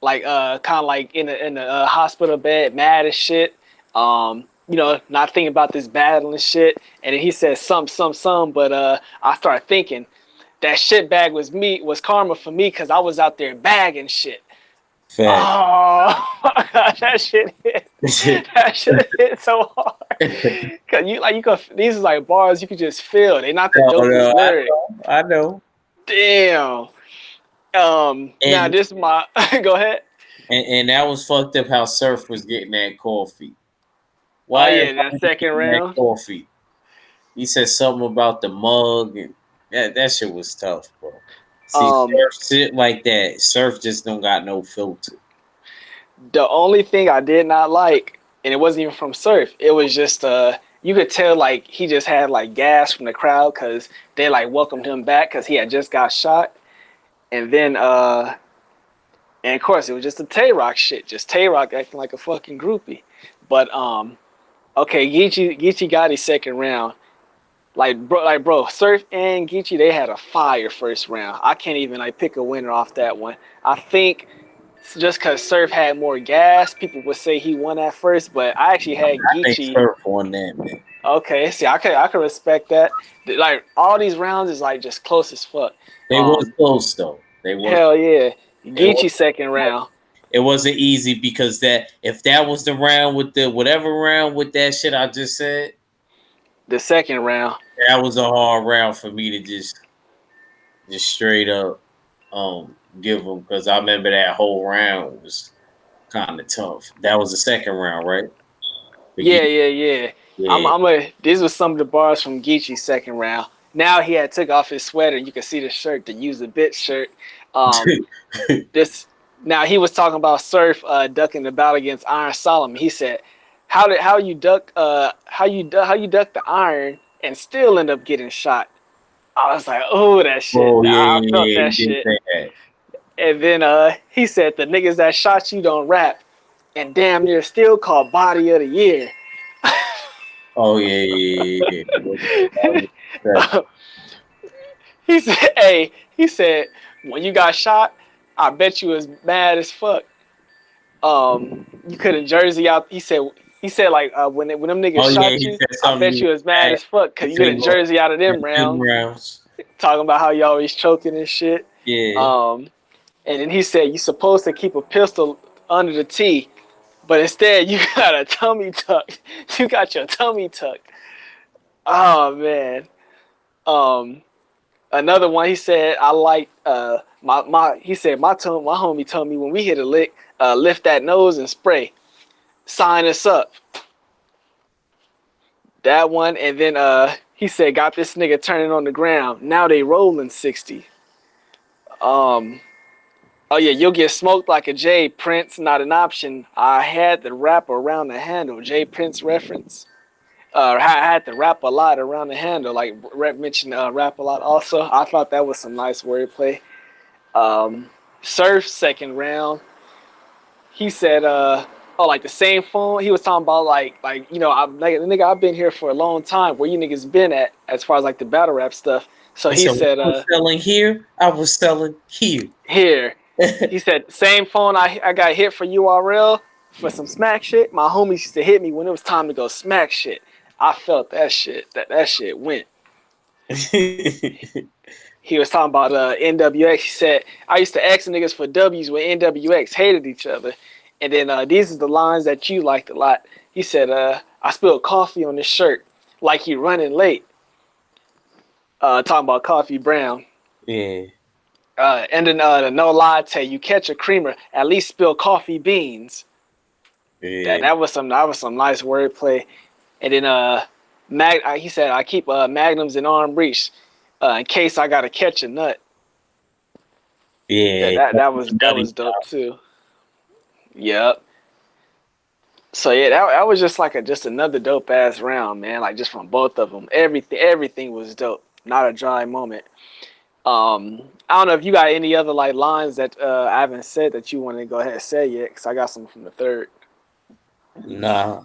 like kind of like in the hospital bed mad as shit not thinking about this battle and shit, and then he said some but I started thinking that shit bag was karma for me because I was out there bagging shit. Fact. Oh my gosh, that shit hit. That shit hit so hard. Cause you could these are like bars you could just feel. They're not the No, no, dopest lyric. I know. Damn. Now And this is my go ahead. and that was fucked up how Surf was getting that coffee. Oh Why yeah, that everybody second getting that round. coffee? He said something about the mug and that shit was tough, bro. See, Um, Surf shit like that. Surf just don't got no filter. the only thing I did not like, and it wasn't even from Surf, it was just you could tell like he just had like gas from the crowd because they like welcomed him back because he had just got shot. And then and of course it was just the Tay Rock shit, just Tay Rock acting like a fucking groupie. But okay, Geechee got his second round. Like bro, Surf and Geechee, they had a fire first round. I can't even like pick a winner off that one. I think just because Surf had more gas, people would say he won at first, but I actually had I think Geechee. Surf won that, man. Okay, see, I could respect that. Like all these rounds is like just close as fuck. They was close though. They was. Hell yeah, It was. Geechee second round, It wasn't easy because that if that was the round with the whatever round with that shit I just said, the second round. that was a hard round for me to just straight up give them because I remember that whole round was kind of tough. That was the second round, right? Yeah, The yeah, yeah. yeah. These were some of the bars from Geechee's second round. Now he had took off his sweater. You can see the shirt, the use a bit shirt. Um, this now he was talking about Surf ducking the battle against Iron Solomon. He said, how you duck how you duck the iron and still end up getting shot?" I was like, "Oh, that shit." Oh yeah, I yeah, felt yeah. that He did shit. say that. And then he said, "The niggas that shot you don't rap," and damn near still called Body of the Year. Oh yeah, yeah, yeah. That was He said, "Hey," he said, "when you got shot, I bet you was mad as fuck. You couldn't jersey out." He said like when them niggas oh yeah, shot he you, said I something. bet You you was mad had as fuck to because you say couldn't jersey out of them them rounds. rounds. Talking about how you always choking and shit. Yeah. Um, and then he said you supposed to keep a pistol under the tee, but instead you got a tummy tuck. You got your tummy tucked. Oh man. Um, Another one, he said, I like my he said my homie told me when we hit a lick, lift that nose and spray. Sign us up. That one, and then he said, got this nigga turning on the ground. Now they rolling 60. Um Oh yeah, you'll get smoked like a J. Prince, not an option. I had to wrap around the handle. J. Prince reference. I had to rap a lot around the handle. Like Rep mentioned, rap a lot. Also, I thought that was some nice wordplay. Surf second round. He said, oh, like the same phone. He was talking about like nigga, I've been here for a long time. Where you niggas been at as far as like the battle rap stuff? So He he said, when said, I was selling here, I was selling here. here. He said, same phone I got hit for URL for some smack shit. My homies used to hit me when it was time to go smack shit. I felt that shit. That shit went. He was talking about NWX. He said, I used to ask niggas for W's when NWX hated each other. And then these are the lines that you liked a lot. He said, I spilled coffee on this shirt like he running late. Talking about Coffee Brown. Yeah. And then the no lie tell you catch a creamer, at least spill coffee beans. Yeah. That was some nice wordplay. And then he said I keep magnums in arm reach in case I gotta catch a nut. Yeah. That was dope too. Yep. So yeah, that was just like just another dope ass round, man. Like just from both of them, everything was dope. Not a dry moment. I don't know if you got any other like lines that I haven't said that you want to go ahead and say yet, because I got some from the third. Nah.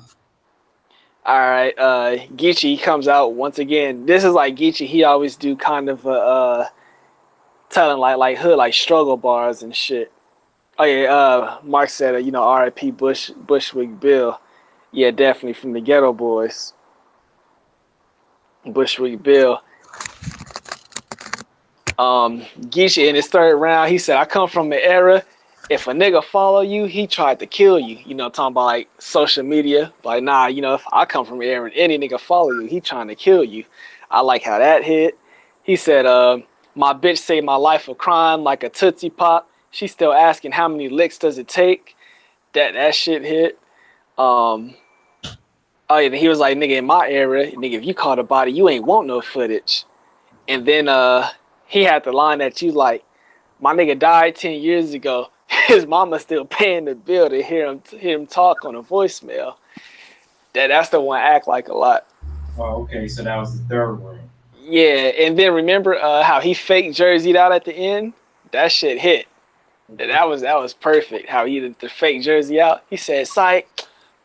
All right, Geechee comes out once again. This is like Geechee. He always do kind of telling like hood like struggle bars and shit. Oh yeah, Mark said R.I.P. Bushwick Bill. Yeah, definitely from the Ghetto Boys. Bushwick Bill. Geechee in his third round, he said, I come from an era, if a nigga follow you, he tried to kill you. Talking about like social media. Like, nah, if I come from an era, any nigga follow you, he trying to kill you. I like how that hit. He said, my bitch saved my life of crime like a Tootsie Pop. She still asking how many licks does it take. That shit hit. Oh yeah, he was like, nigga, in my era, nigga, if you caught a body, you ain't want no footage. And then he had the line that you like, my nigga died 10 years ago. His mama still paying the bill to hear him talk on a voicemail. That's the one I act like a lot. Oh, okay. So that was the third one. Yeah, and then remember how he fake jerseyed out at the end? That shit hit. That was perfect. How he did the fake jersey out. He said, "Psych,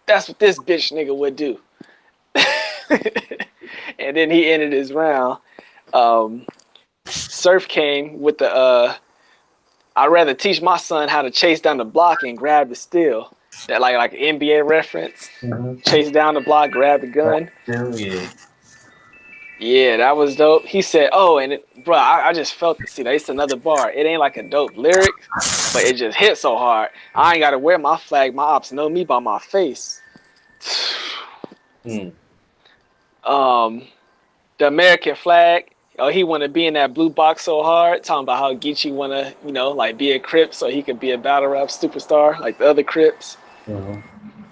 that's what this bitch nigga would do." And then he ended his round. Surf came with the I'd rather teach my son how to chase down the block and grab the steal. That like an NBA reference. Mm-hmm. Chase down the block, grab the gun. Yeah. Yeah, that was dope. He said, "Oh, and bro, I just felt it. See, that's another bar. It ain't like a dope lyric, but it just hit so hard. I ain't gotta wear my flag. My ops know me by my face." Mm. The American flag. Oh, he want to be in that blue box so hard. Talking about how Geechee want to, like be a Crip so he could be a battle rap superstar like the other Crips. Mm-hmm.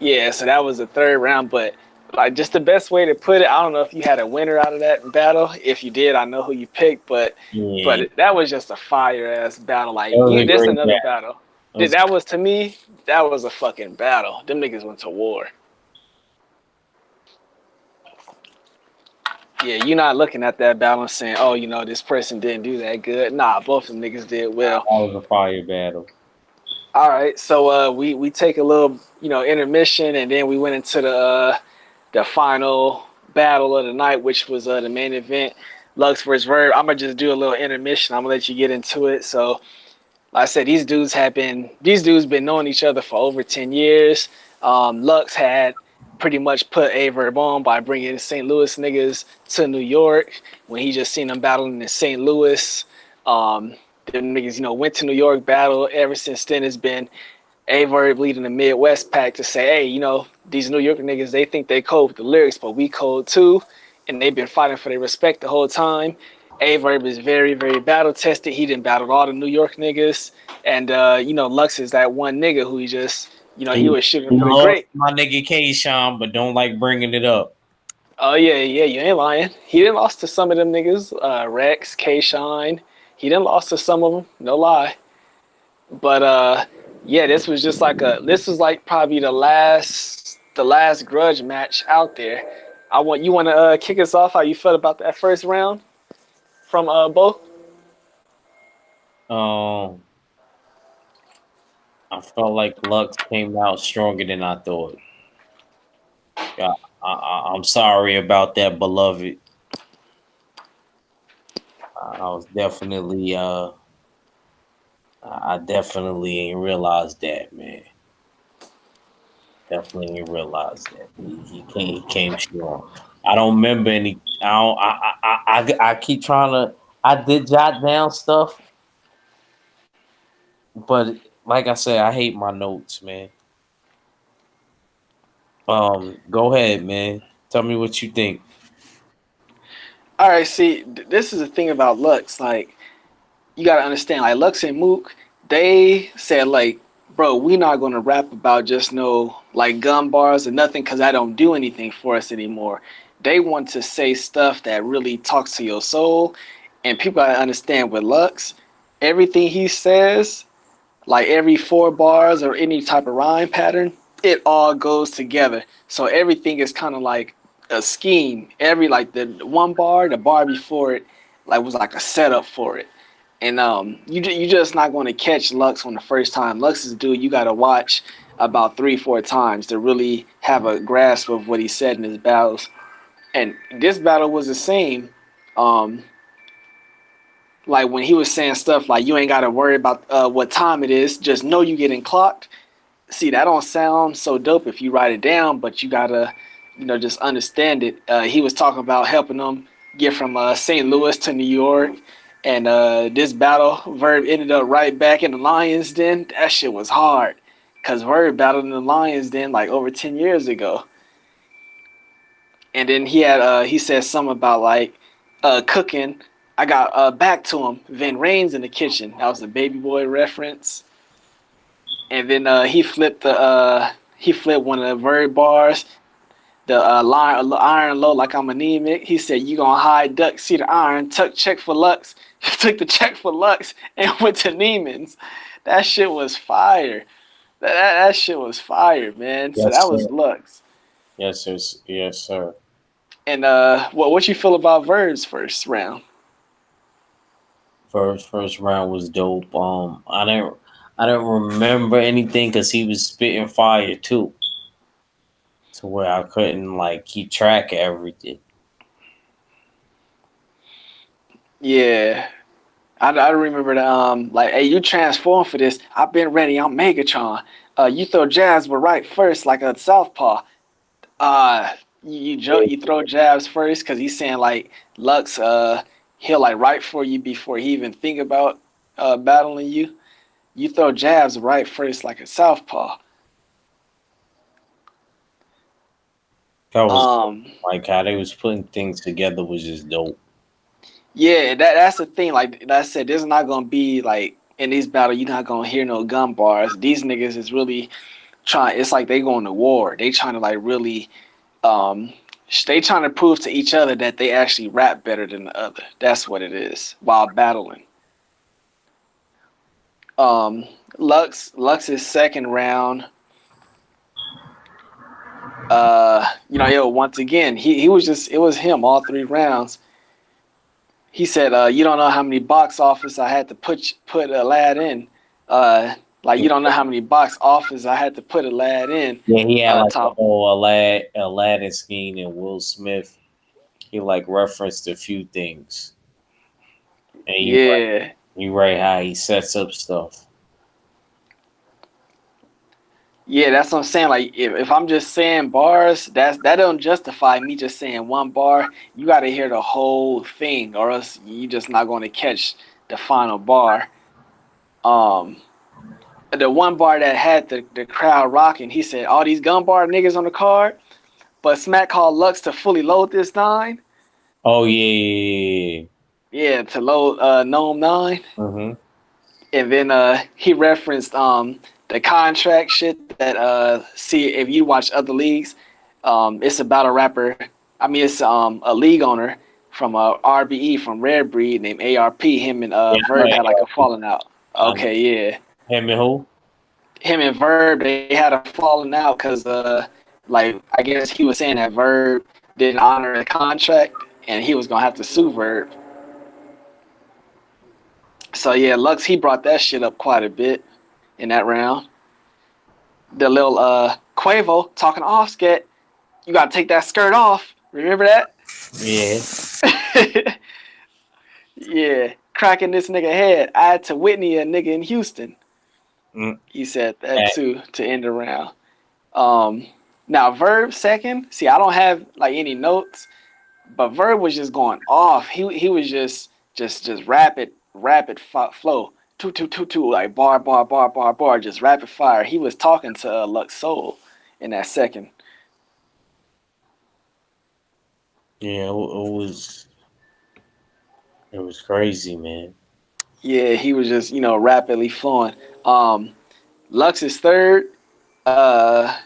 Yeah, so that was the third round, but like just the best way to put it, I don't know if you had a winner out of that battle. If you did, I know who you picked, but Yeah. that was just a fire ass battle. Like That was a this great another battle. battle. That was to me, that was a fucking battle. Them niggas went to war. Yeah, you're not looking at that battle and saying, oh, this person didn't do that good. Nah, both of them niggas did well. That was a fire battle. All right, so we take a little intermission, and then we went into the final battle of the night, which was the main event, Lux versus Verb. I'm gonna just do a little intermission. I'm gonna let you get into it. So, like I said, these dudes been knowing each other for over 10 years. Lux had pretty much put Averb on by bringing St. Louis niggas to New York when he just seen them battling in St. Louis. Them niggas, went to New York, battle. Ever since then, it's been Averb leading the Midwest pack to say, hey, these New York niggas, they think they cold with the lyrics, but we cold too. And they've been fighting for their respect the whole time. Averb is very, very battle tested. He done battled all the New York niggas. And, Lux is that one nigga who he just, he was shooting for the great. My nigga K-Sean, but don't like bringing it up. Oh, yeah, you ain't lying. He done lost to some of them niggas. Rex, K-Shine. He done lost to some of them, no lie. But yeah, this was like probably the last grudge match out there. You want to kick us off? How you felt about that first round from both? Um, I felt like Lux came out stronger than I thought. I, I'm sorry about that, beloved. I was definitely I definitely ain't realized that, man. Definitely ain't realized that he came strong. I don't remember any. I don't. I keep trying to. I did jot down stuff, but like I said, I hate my notes, man. Go ahead, man. Tell me what you think. All right, see, this is the thing about Lux. Like, you gotta understand, like Lux and Mook, they said like, bro, we not gonna rap about just no like gun bars or nothing because I don't do anything for us anymore. They want to say stuff that really talks to your soul, and people gotta understand with Lux, everything he says, like every 4 bars or any type of rhyme pattern, it all goes together. So everything is kind of like a scheme. Every like the one bar, the bar before it, like was like a setup for it. And you just not going to catch Lux on the first time. Lux is a dude you got to watch about 3-4 times to really have a grasp of what he said in his battles. And this battle was the same. Um, like when he was saying stuff like you ain't got to worry about what time it is, just know you getting clocked. See, that don't sound so dope if you write it down, but you gotta, just understand it. He was talking about helping them get from St. Louis to New York, and this battle, Verb ended up right back in the Lions Den. That shit was hard, cause Verb battled in the Lions Den like over 10 years ago, and then he said something about like cooking. I got back to him. Vin Raines in the kitchen. That was the Baby Boy reference. And then he flipped one of the Verb bars. The line iron low like I'm anemic. He said you gonna hide duck, see the iron, tuck check for Lux. Took the check for Lux and went to Neiman's. That shit was fire. That shit was fire, man. So Yes, that sir. was Lux. Yes, sir. Yes, sir. And what you feel about Verb's first round? First round was dope. I didn't remember anything because he was spitting fire too, to where I couldn't like keep track of everything. Yeah, I remember the like, hey, you transform for this. I've been ready. I'm Megatron. You throw jabs, but right first, like a southpaw. You throw jabs first because he's saying like Lux, he'll like right for you before he even think about battling you. You throw jabs right first like a southpaw. That was Um, like how they was putting things together was just dope. yeah, that's the thing. Like I said, there's not gonna be like in this battle, you're not gonna hear no gun bars. These niggas is really trying. It's like they going to war. They trying to like really um they trying to prove to each other that they actually rap better than the other. That's what it is while battling. Um, Lux's second round, once again, he was just it was him all 3 rounds. He said, "You don't know how many box office I had to put a lad in. Like you don't know how many box office I had to put a lad in." Yeah, he had like the Top. whole Aladdin scheme, and Will Smith. He like referenced a few things, and Yeah, you right how he sets up stuff. yeah, that's what I'm saying. Like if I'm just saying bars, that don't justify me just saying one bar. You got to hear the whole thing, or else you just not going to catch the final bar. Um, the one bar that had the crowd rocking, he said, all these gun bar niggas on the card, but Smack called Lux to fully load this 9. Oh yeah. Yeah, to load Gnome 9. Mm-hmm. And then he referenced the contract shit that see if you watch other leagues, it's about a rapper. I mean, it's a league owner from RBE from Rare Breed named ARP. Him and Yeah, I know Verb had like a ARP. falling out. I know. Okay, yeah. Him and who? Him and Verb, they had a falling out because like I guess he was saying that Verb didn't honor the contract and he was gonna have to sue Verb. So yeah, Lux he brought that shit up quite a bit in that round. The little Quavo talking off scat, you gotta take that skirt off. Remember that? Yeah. Yeah, cracking this nigga head. I had to Whitney a nigga in Houston. Mm. He said that too to end the round. Now Verb second. See, I don't have like any notes, but Verb was just going off. He was just rapid flow. Two like bar, just rapid fire. He was talking to Lux Soul in that second. Yeah, it was crazy, man. Yeah, he was just rapidly flowing. Lux is third. Uh,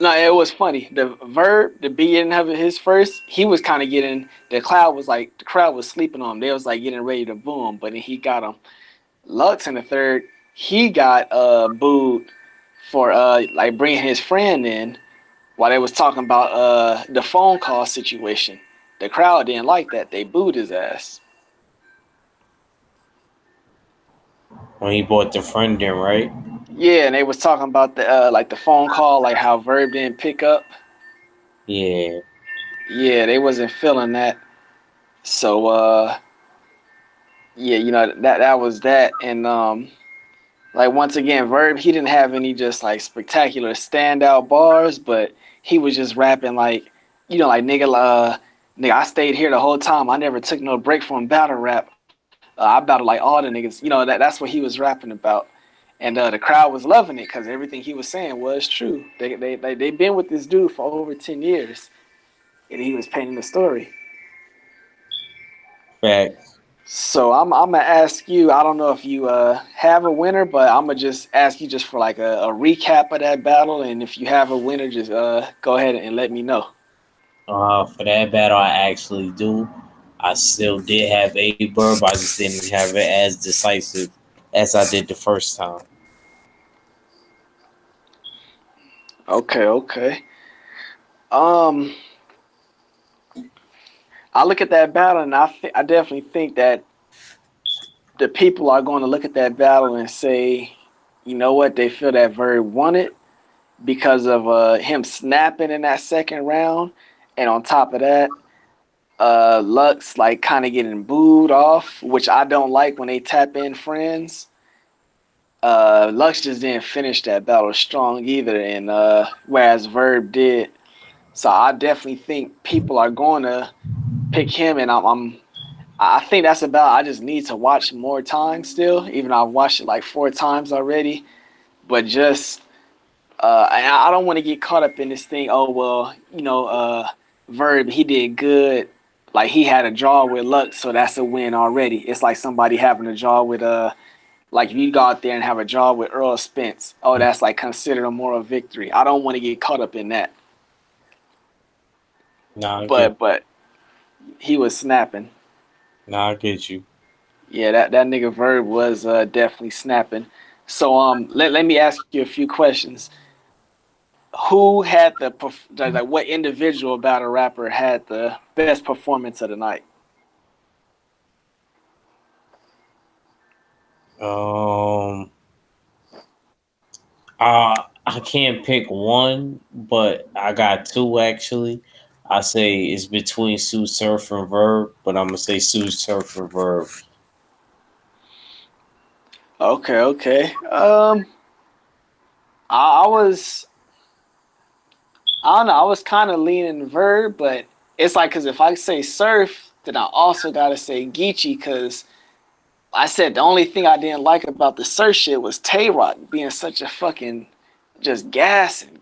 No, it was funny. The Verb, the B didn't have his first. He was kind of getting the crowd was sleeping on him. They was like getting ready to boo him, but then he got him. Lux in the third, he got booed for like bringing his friend in while they was talking about the phone call situation. The crowd didn't like that. They booed his ass. When he bought the friend in, right? Yeah, and they was talking about the like the phone call, like how Verb didn't pick up. Yeah. Yeah, they wasn't feeling that. So yeah, that was that, and like once again, Verb he didn't have any just like spectacular standout bars, but he was just rapping like like nigga, I stayed here the whole time. I never took no break from battle rap. I battled like all the niggas. That's what he was rapping about, and the crowd was loving it because everything he was saying was true. They been with this dude for over 10 years, and he was painting the story. Facts. So I'm gonna ask you. I don't know if you have a winner, but I'm gonna just ask you just for like a recap of that battle, and if you have a winner, just go ahead and let me know. For that battle, I actually do. I still did have a burb. I just didn't have it as decisive as I did the first time. Okay, okay. Um, I look at that battle, and I definitely think that the people are going to look at that battle and say, you know what, they feel that Verb won it because of him snapping in that second round, and on top of that, Lux like kind of getting booed off, which I don't like when they tap in friends. Lux just didn't finish that battle strong either, and whereas Verb did. So I definitely think people are going to pick him, and I think that's about. I just need to watch more time still, even though I've watched it like 4 times already. But just I don't want to get caught up in this thing. Oh well, Verb he did good. Like he had a draw with Lux, so that's a win already. It's like somebody having a draw with like if you go out there and have a draw with Earl Spence. Oh, that's like considered a moral victory. I don't want to get caught up in that. Nah, I get, But he was snapping. nah, I get you. Yeah, that nigga Verb was definitely snapping. So let me ask you a few questions. Who had like what individual battle rapper had the best performance of the night? Um, I can't pick one, but I got two actually. I say it's between Sue Surf and Verb, but I'm gonna say Sue Surf and Verb. Okay, okay. I was I don't know. I was kind of leaning Verb, but it's like because if I say Surf, then I also gotta say Geechee because I said the only thing I didn't like about the Surf shit was Tay Rock being such a fucking just gassing.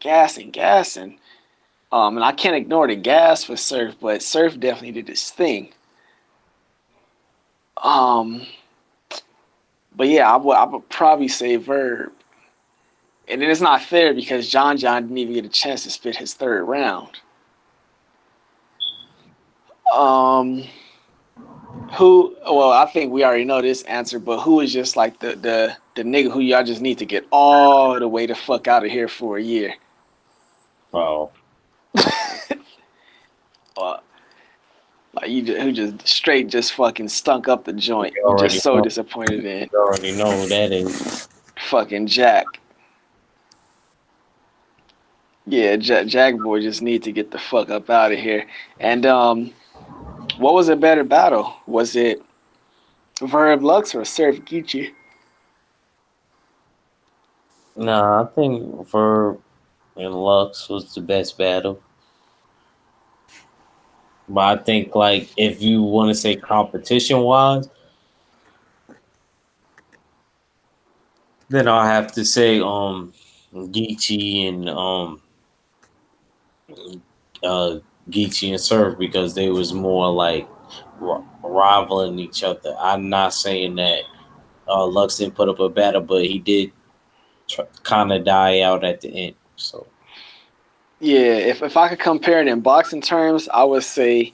And I can't ignore the gas for Surf, but Surf definitely did his thing. Um, but yeah, I would probably say Verb. And then it's not fair because John didn't even get a chance to spit his third round. Um, who? Well, I think we already know this answer, but who is just like the the nigga who y'all just need to get all the way the fuck out of here for a year. Bro, Uh, like who just straight just fucking stunk up the joint. you You just already so know. disappointed in You already know who that is. fucking Jack. Yeah, Jack boy just need to get the fuck up out of here. And what was a better battle? Was it Verb Lux or Surf Geechee? Nah, I think Verb and Lux was the best battle. But I think like if you want to say competition wise, then I'll have to say Geechee and uh Geechee and Surf because they was more like rivaling each other. I'm not saying that Lux didn't put up a battle, but he did kind of die out at the end. So Yeah, if I could compare it in boxing terms, I would say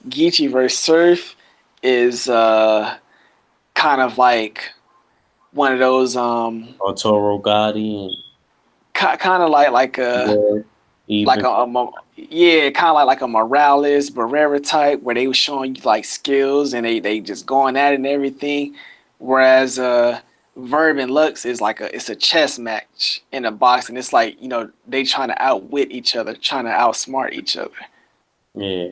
Geechee versus Surf is kind of like one of those Arturo Gotti kind of like a and like even yeah, kind of like a Morales Barrera type where they were showing you like skills and they just going at it and everything, whereas Verb and Lux is like it's a chess match in a box and it's like they trying to outwit each other, trying to outsmart each other. yeah.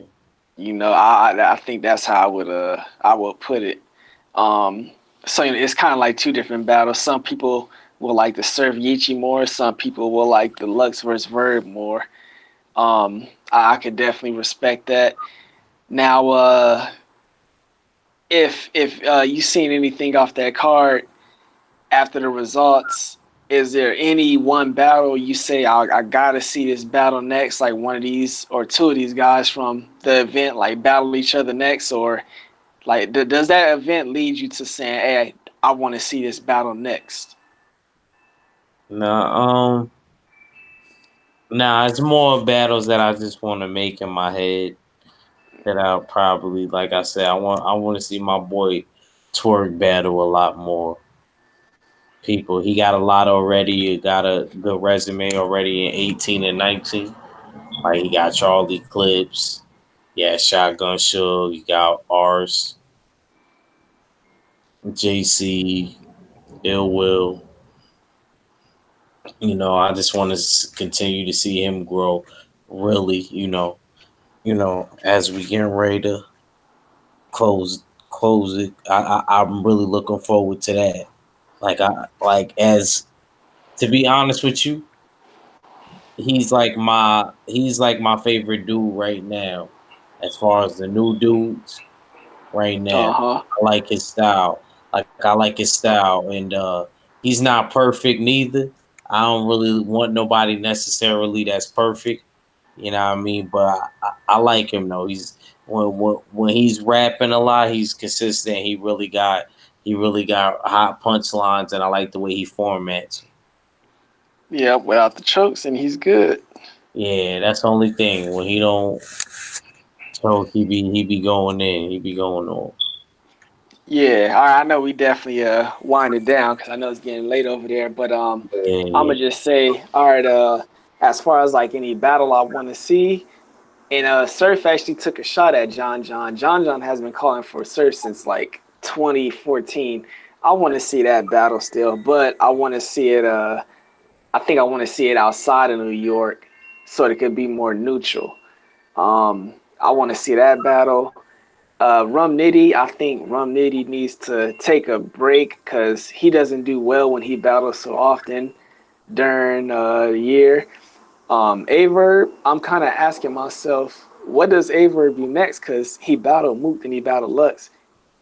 I think that's how I would put it. Um, so it's kind of like two different battles. Some people will like the Surf Yichi more. Some people will like the Lux versus Verb more. I could definitely respect that. Now, if you seen anything off that card after the results, is there any one battle you say I gotta see this battle next? Like one of these or two of these guys from the event like battle each other next, or like does that event lead you to saying, hey, I want to see this battle next? Nah, nah, it's more battles that I just want to make in my head that I'll probably, like I said, I want to see my boy Twerk battle a lot more people. He got a lot already. He got a good resume already in 18 and 19. Like he got Charlie Clips, yeah, Shotgun Suge, you got Ars, JC, Ill Will. I just want to continue to see him grow. Really, as we getting ready to close it. I'm really looking forward to that. As to be honest with you, he's like my favorite dude right now. As far as the new dudes right now, Uh-huh. I like his style. Like I like his style, and he's not perfect neither. I don't really want nobody necessarily that's perfect. You know what I mean? But I like him though. He's when he's rapping a lot, he's consistent. He really got hot punchlines, and I like the way he formats. Yeah, without the chokes, and he's good. Yeah, that's the only thing. When he don't choke, he be going in. He be going on. Yeah, all right. I know we definitely wind it down because I know it's getting late over there. But Yeah, I'm yeah. gonna just say, all right. As far as like any battle I want to see, and Surf actually took a shot at John John. John John has been calling for Surf since like 2014. I want to see that battle still, but I want to see it. I think I want to see it outside of New York, so it could be more neutral. I want to see that battle. Rum Nitty, I think Rum Nitty needs to take a break because he doesn't do well when he battles so often during the year. Averb, I'm kind of asking myself, what does Averb do next? Because he battled Mook and he battled Lux.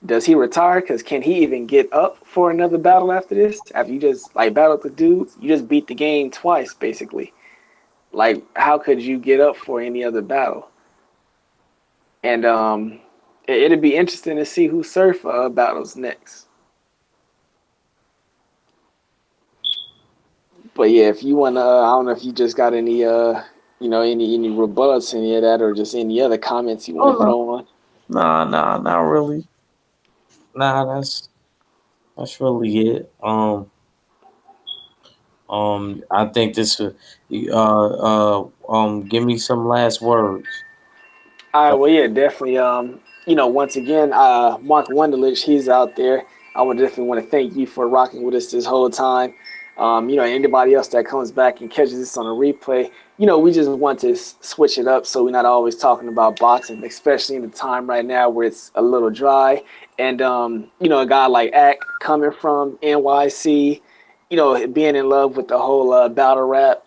Does he retire? Because can he even get up for another battle after this? After you just like battled the dudes, you just beat the game twice, basically. Like, how could you get up for any other battle? And it'd be interesting to see who Surf battles next. But yeah, if you wanna, I don't know if you just got any, any rebuts, any of that, or just any other comments you want Oh to no, throw on. nah, not really. Nah, that's really it. I think this. Give me some last words. All right, well, yeah, definitely. Once again, Mark Wunderlich, he's out there. I would definitely want to thank you for rocking with us this whole time. Anybody else that comes back and catches this on a replay, we just want to switch it up so we're not always talking about boxing, especially in the time right now where it's a little dry. And a guy like Ack coming from NYC, being in love with the whole battle rap,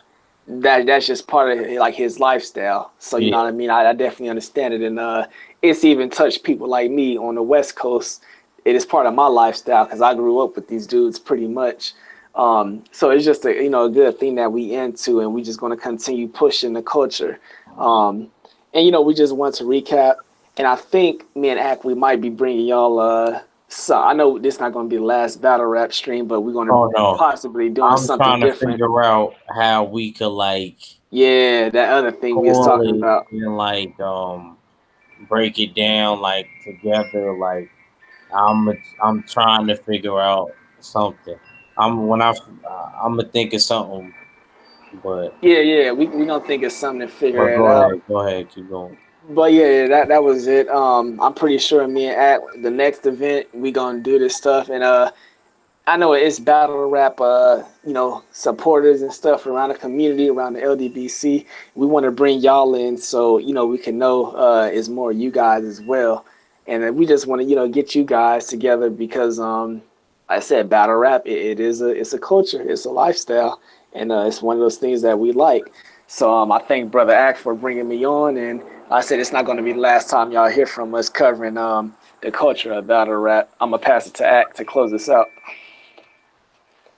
that's just part of like his lifestyle. So you know what Yeah, I mean. I definitely understand it, and it's even touched people like me on the West Coast. It is part of my lifestyle because I grew up with these dudes pretty much. So it's just a good thing that we into, and we just going to continue pushing the culture. And we just want to recap, and I think me and Ack we might be bringing y'all. So I know this not going to be the last battle rap stream, but we're going to oh no, possibly doing I'm something trying to different. figure out how we could like Yeah, that other thing we was call talking it about. and like break it down like together. Like I'm trying to figure out something. I'm gonna think of something, but Yeah, yeah, we gonna think of something to figure it out. go ahead, keep going. But yeah, that was it. I'm pretty sure me and at the next event we gonna do this stuff, and I know it's battle rap, supporters and stuff around the community, around the LDBC. We want to bring y'all in so we can know it's more you guys as well, and we just want to get you guys together because like I said, battle rap it is a culture, it's a lifestyle, and it's one of those things that we like. So I thank Brother Act for bringing me on, and like I said it's not going to be the last time y'all hear from us covering the culture of battle rap. I'm gonna pass it to Act to close this out.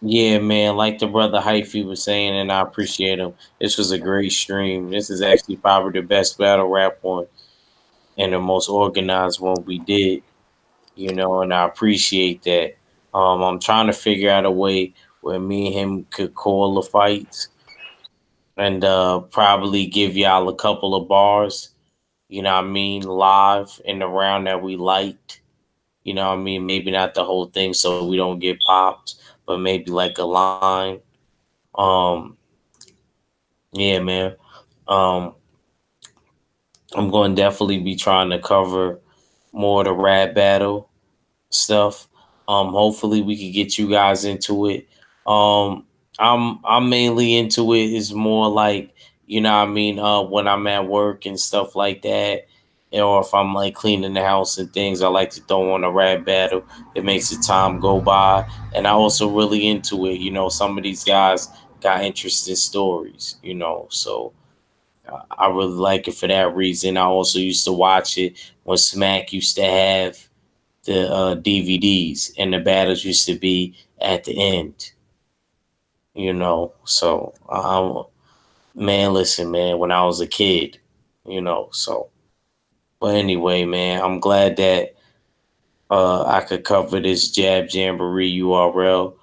Yeah, man, like the brother Hyphy was saying, and I appreciate him. This was a great stream. This is actually probably the best battle rap one and the most organized one we did. And I appreciate that. I'm trying to figure out a way where me and him could call the fights and probably give y'all a couple of bars, what I mean, live in the round that we liked. What I mean? Maybe not the whole thing so we don't get popped, but maybe like a line. Um, yeah, man. Um, I'm going to definitely be trying to cover more of the rap battle stuff. Hopefully we could get you guys into it. I'm mainly into it is more like, what I mean, when I'm at work and stuff like that. Or if I'm like cleaning the house and things, I like to throw on a rap battle. It makes the time go by. And I also really into it. Some of these guys got interesting stories. So I really like it for that reason. I also used to watch it when Smack used to have the DVDs, and the battles used to be at the end. So man, listen, man, when I was a kid. So but anyway, man, I'm glad that I could cover this Jab Jamboree URL,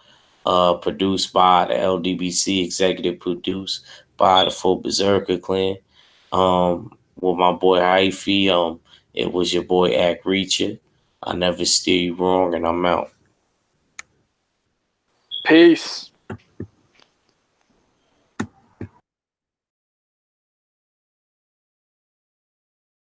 produced by the LDBC, executive produced by the Full Berserker Clan. With my boy Hyphy, it was your boy Ack Reacher. I never steer you wrong, and I'm out. Peace.